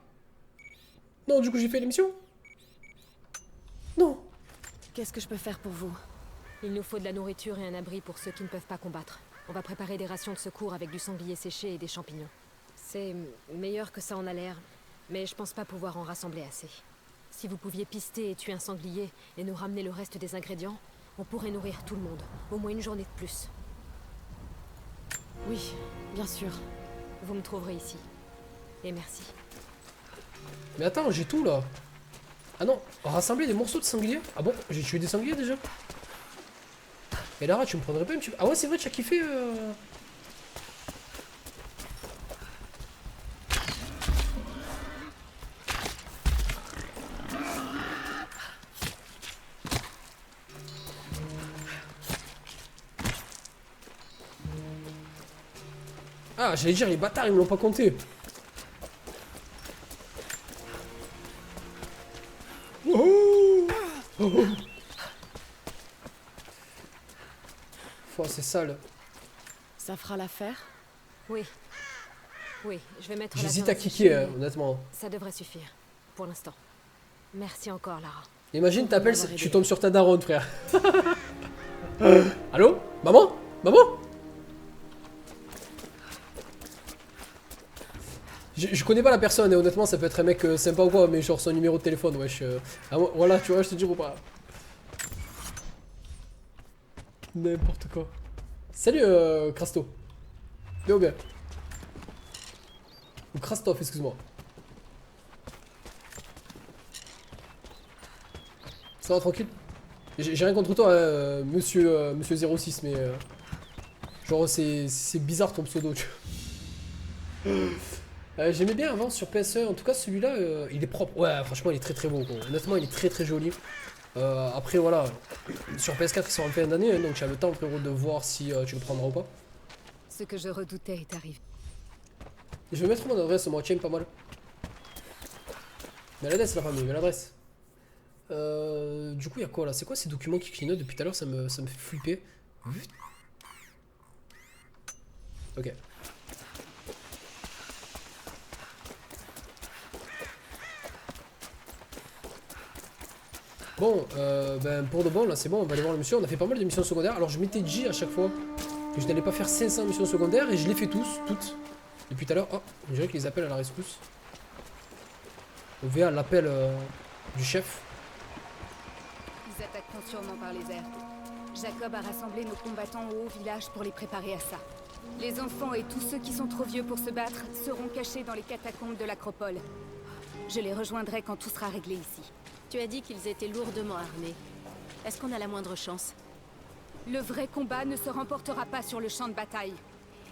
Non, du coup j'ai fait l'émission. Non. Qu'est-ce que je peux faire pour vous? Il nous faut de la nourriture et un abri pour ceux qui ne peuvent pas combattre. On va préparer des rations de secours avec du sanglier séché et des champignons. C'est meilleur que ça en a l'air, mais je pense pas pouvoir en rassembler assez. Si vous pouviez pister et tuer un sanglier et nous ramener le reste des ingrédients, on pourrait nourrir tout le monde, au moins une journée de plus. Oui, bien sûr. Vous me trouverez ici. Et merci. Mais attends, j'ai tout là. Ah non, rassembler des morceaux de sanglier. Ah bon, j'ai tué des sangliers déjà. Et Lara, tu me prendrais pas un petit peu. Ah ouais, c'est vrai, tu as kiffé. Ah, j'allais dire, les bâtards, ils me l'ont pas compté. Oh, oh. Oh, c'est sale. Ça fera l'affaire? Oui. Oui, je vais mettre la J'hésite viande à séchée, kicker, mais honnêtement. ça devrait suffire. Pour l'instant. Merci encore, Lara. Imagine, t'appelles, m'avoir tu aidé. tombes sur ta daronne, frère. Allô? Maman? Maman? Je connais pas la personne et honnêtement ça peut être un mec sympa ou quoi, mais genre son numéro de téléphone, wesh. Ah, voilà, tu vois, je te dis ou pas. N'importe quoi. Salut Crasto. Bien ou bien? Ou Krastov, excuse-moi. Ça va tranquille? J'ai rien contre toi, hein, monsieur 06, mais genre c'est bizarre ton pseudo, tu vois. J'aimais bien avant sur PS1, en tout cas celui-là, il est propre. Ouais, franchement, il est très très beau, quoi. Honnêtement, il est très très joli. Après, voilà, sur PS4, il sort en fin d'année, hein, donc tu as le temps, frérot, de voir si tu le prendras ou pas. Ce que je redoutais est arrivé. Je vais mettre mon adresse, moi, tiens, pas mal. Mais l'adresse, la famille, mais l'adresse. Du coup, il y a quoi là? C'est quoi ces documents qui clignotent depuis tout à l'heure? Ça me fait flipper. Ok. Bon, ben pour de bon, là c'est bon, on va aller voir la mission. On a fait pas mal de missions secondaires. Alors je m'étais dit à chaque fois que je n'allais pas faire 500 missions secondaires et je les fais toutes. Depuis tout à l'heure, oh, on dirait qu'ils appellent à la rescousse. On verra l'appel du chef. Ils attaqueront sûrement par les airs. Jacob a rassemblé nos combattants au haut village pour les préparer à ça. Les enfants et tous ceux qui sont trop vieux pour se battre seront cachés dans les catacombes de l'acropole. Je les rejoindrai quand tout sera réglé ici. Tu as dit qu'ils étaient lourdement armés. Est-ce qu'on a la moindre chance? Le vrai combat ne se remportera pas sur le champ de bataille.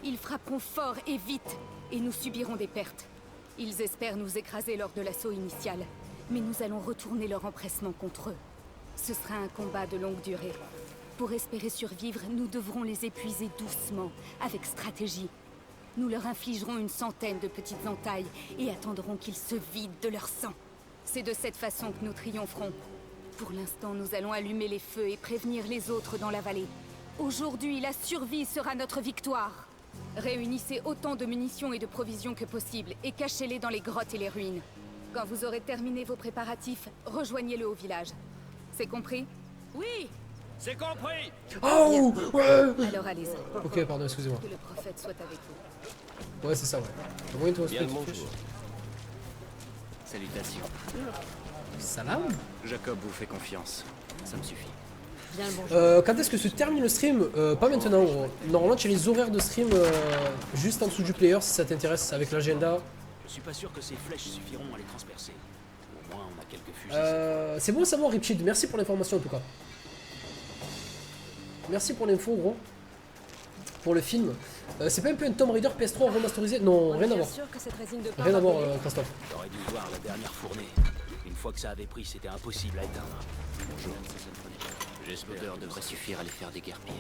Ils frapperont fort et vite, et nous subirons des pertes. Ils espèrent nous écraser lors de l'assaut initial, mais nous allons retourner leur empressement contre eux. Ce sera un combat de longue durée. Pour espérer survivre, nous devrons les épuiser doucement, avec stratégie. Nous leur infligerons une centaine de petites entailles et attendrons qu'ils se vident de leur sang. C'est de cette façon que nous triompherons. Pour l'instant, nous allons allumer les feux et prévenir les autres dans la vallée. Aujourd'hui, la survie sera notre victoire. Réunissez autant de munitions et de provisions que possible et cachez-les dans les grottes et les ruines. Quand vous aurez terminé vos préparatifs, rejoignez-le au village. C'est compris? Oui! C'est compris! Oh ouais. Alors allez-y. Ok, pardon, excusez-moi. Que le prophète soit avec vous. Ouais, c'est ça, ouais. Envoyez toi Bien le bonjour. Salutations. Salam. Jacob vous fait confiance. Ça me suffit. Bien le bonjour. Quand est-ce que se termine le stream? Pas maintenant, gros. Normalement, tu as les horaires de stream juste en dessous du player si ça t'intéresse avec l'agenda. Je suis pas sûr que ces flèches suffiront à les transpercer. Au moins, on a quelques fusils. C'est bon à savoir, Ripchid. Merci pour l'information en tout cas. Merci pour l'info, gros. Pour le film. C'est pas un peu un Tomb Raider PS3 remasterisé? Non, rien à voir. sûr que cette résine de Rien à voir, Christophe. T'aurais dû voir la dernière fournée. Une fois que ça avait pris, c'était impossible à éteindre. Bonjour, l'odeur devrait suffire à les faire déguerpir.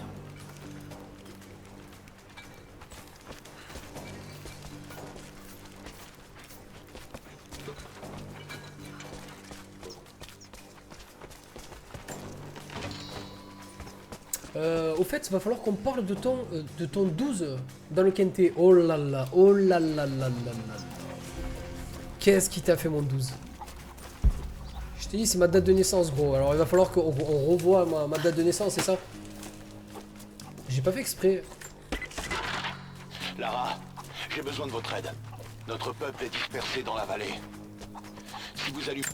Au fait, il va falloir qu'on parle de ton 12 dans le Kenté. Oh là là, oh là là là là là. Qu'est-ce qui t'a fait mon 12? Je t'ai dit, c'est ma date de naissance, gros. Alors il va falloir qu'on revoie ma date de naissance, c'est ça? J'ai pas fait exprès. Lara, j'ai besoin de votre aide. Notre peuple est dispersé dans la vallée. Si vous allumez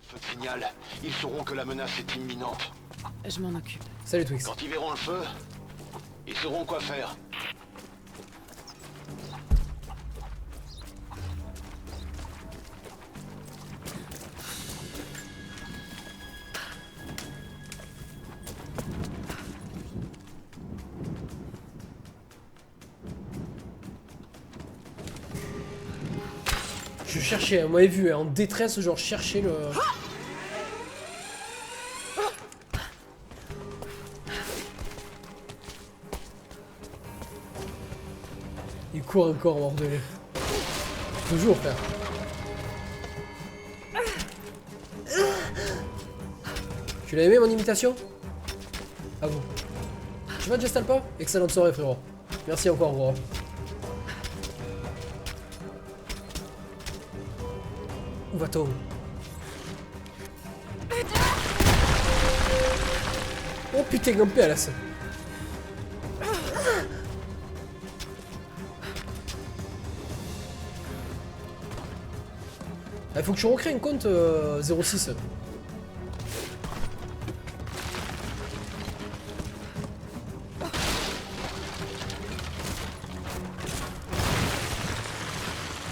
feu de signal, ils sauront que la menace est imminente. Je m'en occupe. Salut Twix. Quand ils verront le feu, ils sauront quoi faire. Je cherchais, on m'avait vu, en détresse, genre chercher le... Il court encore, mordelé. Toujours, frère. Tu l'as aimé, mon imitation? À vous. Tu vas, Just Alpa? Excellente soirée, frérot. Merci encore, gros. Où va-t-on? Oh putain, gampé à la scène. Il faut que je recrée un compte 06.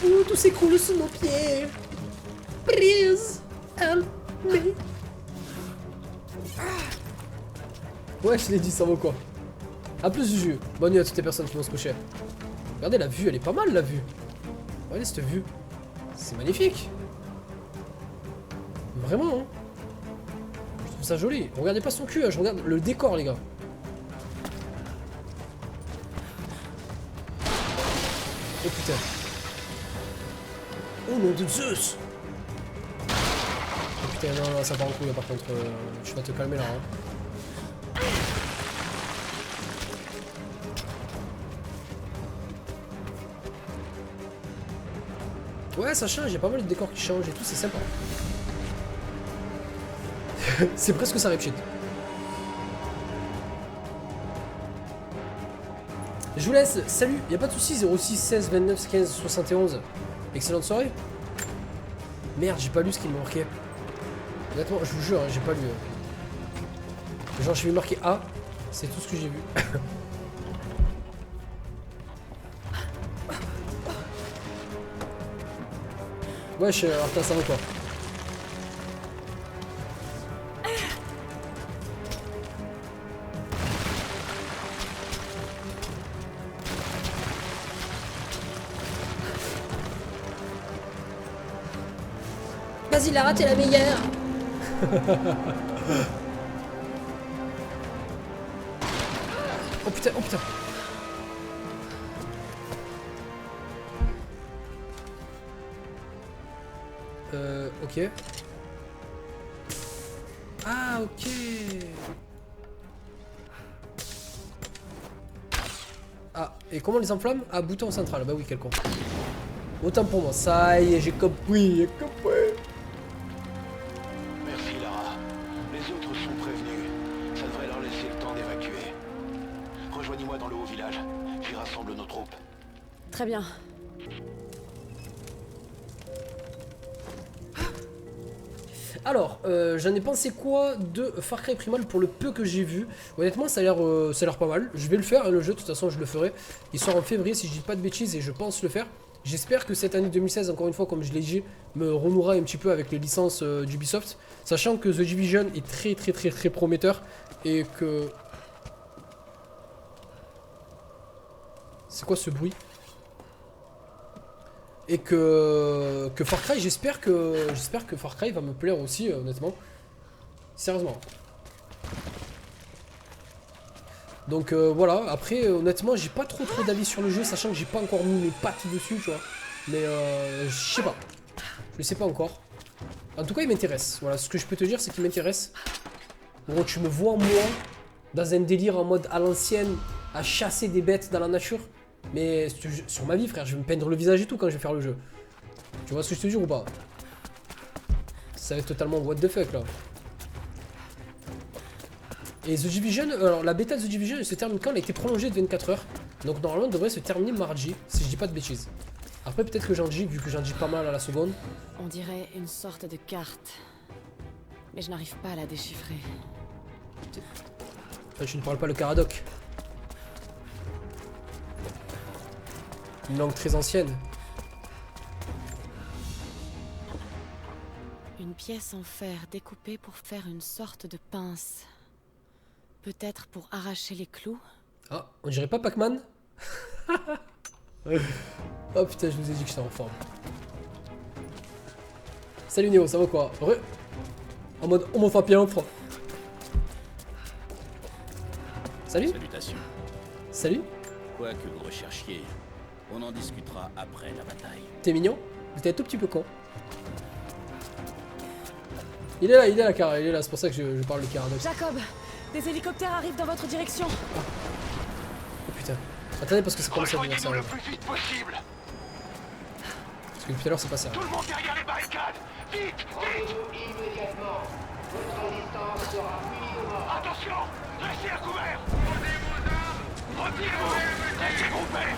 Ouh, tout s'écroule sous nos pieds. Please, help me. Ouais, je l'ai dit, ça vaut quoi? A plus du jeu. Bonne nuit à toutes les personnes qui vont se coucher. Regardez la vue, elle est pas mal la vue. Regardez cette vue. C'est magnifique. Vraiment, hein. Je trouve ça joli. Regardez pas son cul, hein, je regarde le décor, les gars. Oh putain. Oh nom de Zeus. Oh putain, non, non, ça part en couille, par contre. Je vais te calmer là, hein. Ouais, ça change, il y a pas mal de décors qui changent et tout, c'est sympa. C'est presque ça, rap shit. Je vous laisse, salut, y a pas de soucis, 06 16 29 15 71. Excellente soirée. Merde, j'ai pas lu ce qui m'a marqué. Honnêtement, je vous jure, hein, j'ai pas lu. Genre, j'ai vu marqué A, c'est tout ce que j'ai vu. Wesh, putain, ça va quoi? Vas-y, Lara, t'es la meilleure. Oh putain, oh putain. Ok. Ah, ok. Ah, et comment on les enflamme? Ah, bouton central. Bah oui, quel con. Autant pour moi. Ça y est, j'ai compris, j'ai compris. Merci, Lara. Les autres sont prévenus. Ça devrait leur laisser le temps d'évacuer. Rejoignez-moi dans le haut village. J'y rassemble nos troupes. Très bien. Alors, j'en ai pensé quoi de Far Cry Primal pour le peu que j'ai vu? Honnêtement, ça a l'air pas mal. Je vais le faire, le jeu, de toute façon, je le ferai. Il sort en février, si je dis pas de bêtises, et je pense le faire. J'espère que cette année 2016, encore une fois, comme je l'ai dit, me renouera un petit peu avec les licences d'Ubisoft. Sachant que The Division est très prometteur. Et que... C'est quoi ce bruit? Et que Far Cry, j'espère que Far Cry va me plaire aussi, honnêtement. Sérieusement. Donc voilà, après honnêtement j'ai pas trop d'avis sur le jeu, sachant que j'ai pas encore mis mes pattes dessus, tu vois. Mais je sais pas. Je sais pas encore. En tout cas il m'intéresse. Voilà, ce que je peux te dire c'est qu'il m'intéresse. Gros, tu me vois moi dans un délire en mode à l'ancienne, à chasser des bêtes dans la nature. Mais sur ma vie frère, je vais me peindre le visage et tout quand je vais faire le jeu. Tu vois ce que je te dis ou pas? Ça va être totalement what the fuck là. Et The Division, alors la bêta de The Division elle se termine quand? Elle a été prolongée de 24 heures. Donc normalement elle devrait se terminer mardi, si je dis pas de bêtises. Après peut-être que j'en dis, vu que j'en dis pas mal à la seconde. On dirait une sorte de carte. Mais je n'arrive pas à la déchiffrer. Enfin, tu ne parles pas le Caradoc. Une langue très ancienne. Une pièce en fer découpée pour faire une sorte de pince. Peut-être pour arracher les clous. Ah, on dirait pas Pac-Man? Oh putain, je vous ai dit que j'étais en forme. Salut Néo, ça va quoi? En mode homo sapien. Salut. Salutations. Salut. Quoi que vous recherchiez, on en discutera après la bataille. T'es mignon? T'es un tout petit peu con. Il est là, Cara, il est là, c'est pour ça que je parle de Caradoc. Jacob, des hélicoptères arrivent dans votre direction. Oh putain. Attendez parce que ça commence à devenir sérieux. le plus vite possible. Parce que depuis tout à l'heure c'est pas sérieux. Tout le monde derrière les barricades. Vite, vite. Immédiatement. Votre résistance sera punie de mort. Attention, restez à couvert. Posez vos armes. Retirez-vous. Restez groupés.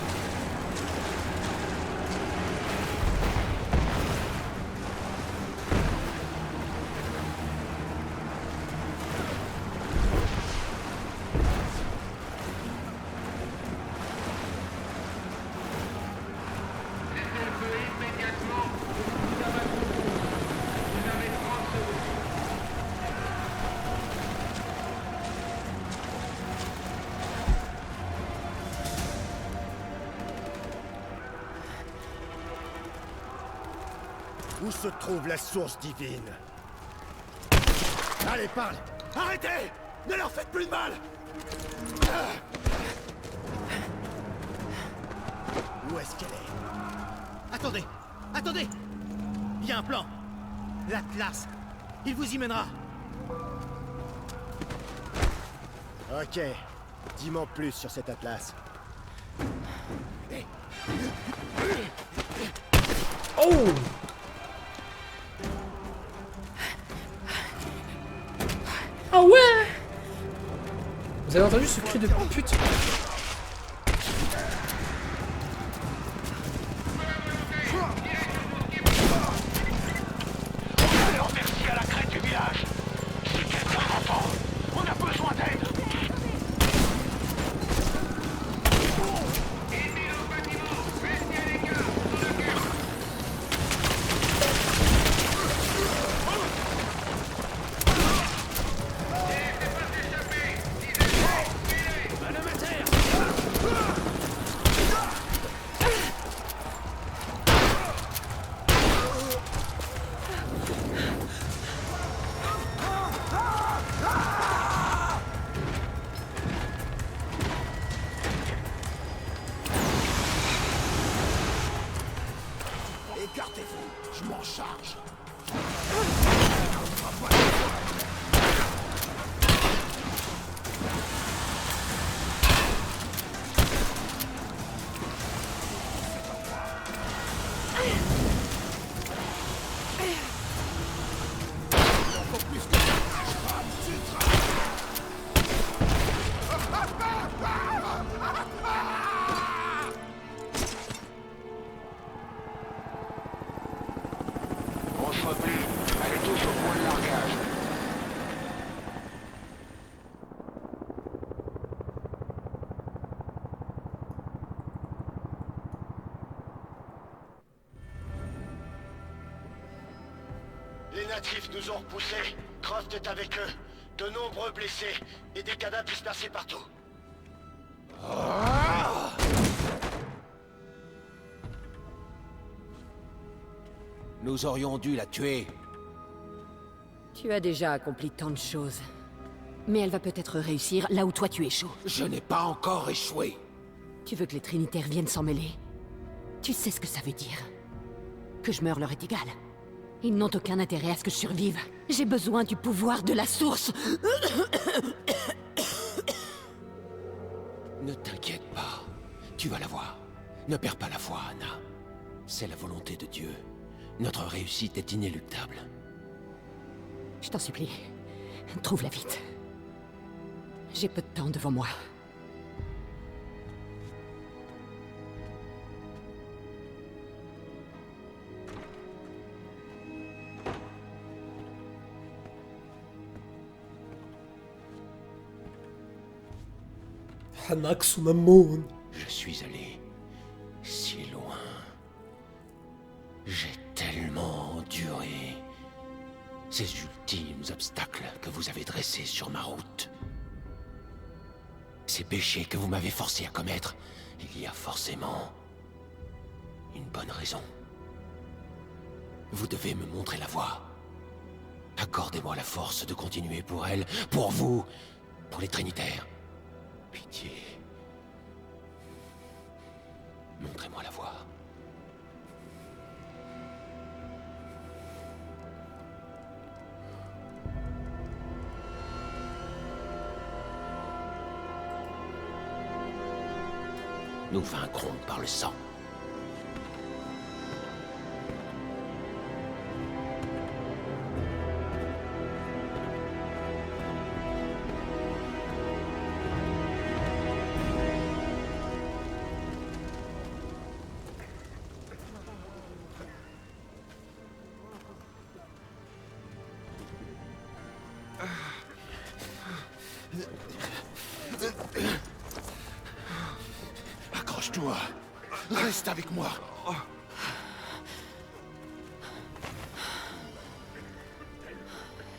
Où se trouve la source divine? Allez, parle! Arrêtez. Ne leur faites plus de mal. Où est-ce qu'elle est? Attendez! Attendez! Il y a un plan! L'Atlas! Il vous y mènera! Ok. Dis-moi plus sur cet Atlas. Oh! Ah ouais! Vous avez entendu ce cri de pute? Alors merci à la crête du village. Si quelqu'un m'entend, on a besoin d'aide. Écartez-vous, je m'en charge. On se replie. Allez tous au point de largage. Les natifs nous ont repoussés. Croft est avec eux. De nombreux blessés et des cadavres dispersés partout. Nous aurions dû la tuer. Tu as déjà accompli tant de choses. Mais elle va peut-être réussir là où toi tu échoues. Je n'ai pas encore échoué. Tu veux que les Trinitaires viennent s'en mêler? Tu sais ce que ça veut dire. Que je meure leur est égal. Ils n'ont aucun intérêt à ce que je survive. J'ai besoin du pouvoir de la source. Ne t'inquiète pas. Tu vas la voir. Ne perds pas la foi, Anna. C'est la volonté de Dieu. Notre réussite est inéluctable. Je t'en supplie. Trouve-la vite. J'ai peu de temps devant moi. Hanax ou Mamoun. Je suis allé si loin. J'ai tellement enduré ces ultimes obstacles que vous avez dressés sur ma route. Ces péchés que vous m'avez forcé à commettre, il y a forcément une bonne raison. Vous devez me montrer la voie. Accordez-moi la force de continuer pour elle, pour vous, pour les Trinitaires. Pitié. Montrez-moi la voie. Nous vaincrons par le sang. Accroche-toi. Reste avec moi.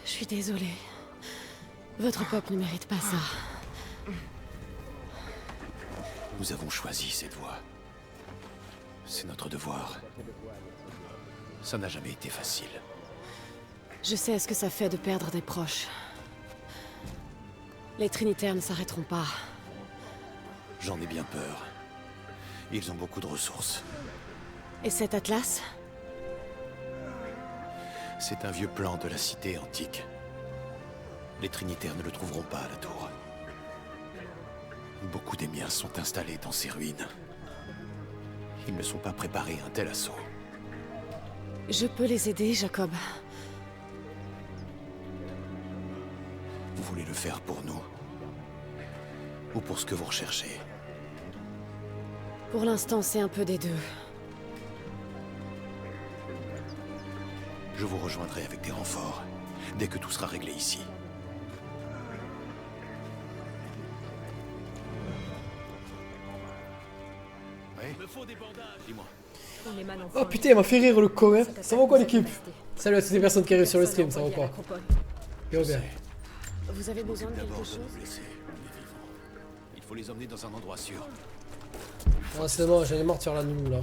Je suis désolée. Votre peuple ne mérite pas ça. Nous avons choisi cette voie. C'est notre devoir. Ça n'a jamais été facile. Je sais ce que ça fait de perdre des proches. Les Trinitaires ne s'arrêteront pas. J'en ai bien peur. Ils ont beaucoup de ressources. Et cet atlas? C'est un vieux plan de la cité antique. Les Trinitaires ne le trouveront pas à la tour. Beaucoup des miens sont installés dans ces ruines. Ils ne sont pas préparés à un tel assaut. Je peux les aider, Jacob. Vous voulez le faire pour nous? Ou pour ce que vous recherchez? Pour l'instant, c'est un peu des deux. Je vous rejoindrai avec des renforts, dès que tout sera réglé ici. Il me faut des bandages. Dis-moi. Oh putain, il m'a fait rire le con, hein. Ça va quoi l'équipe? Salut à toutes les personnes qui arrivent sur le stream, ça va quoi? Yo bien. Vous avez besoin de quelque D'abord chose? de nous blesser, les vivants. Il faut les emmener dans un endroit sûr. Ah c'est bon, j'en ai marre de faire la noulou là.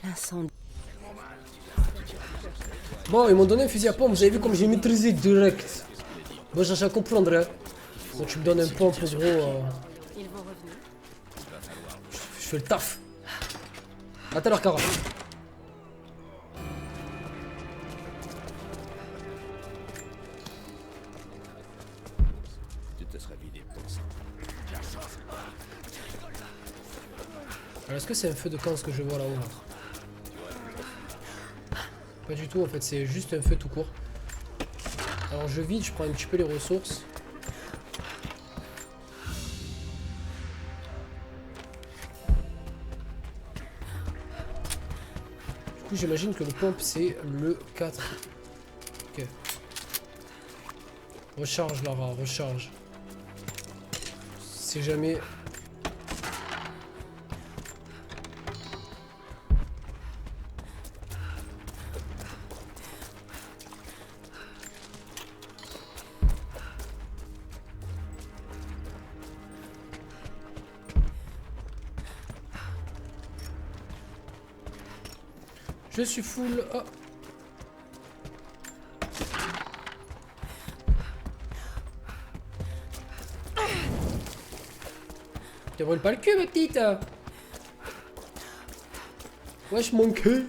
L'incendie. Bon, ils m'ont donné un fusil à pompe, vous avez vu comme j'ai maîtrisé direct. Moi je cherche à comprendre, hein. Donc tu me donnes un pompe, gros. Ils vont revenir. Je fais le taf. À tout à l'heure, Cara. Tu te serais vidé pour ça. Alors est-ce que c'est un feu de camp ce que je vois là-haut là? Pas du tout en fait, c'est juste un feu tout court. Alors je vide, je prends un petit peu les ressources. Du coup j'imagine que le pompe c'est le 4. Ok. Recharge Lara, recharge. Si jamais... Je suis full. Oh. Te brûle pas le cul, ma petite. Wesh, mon cul.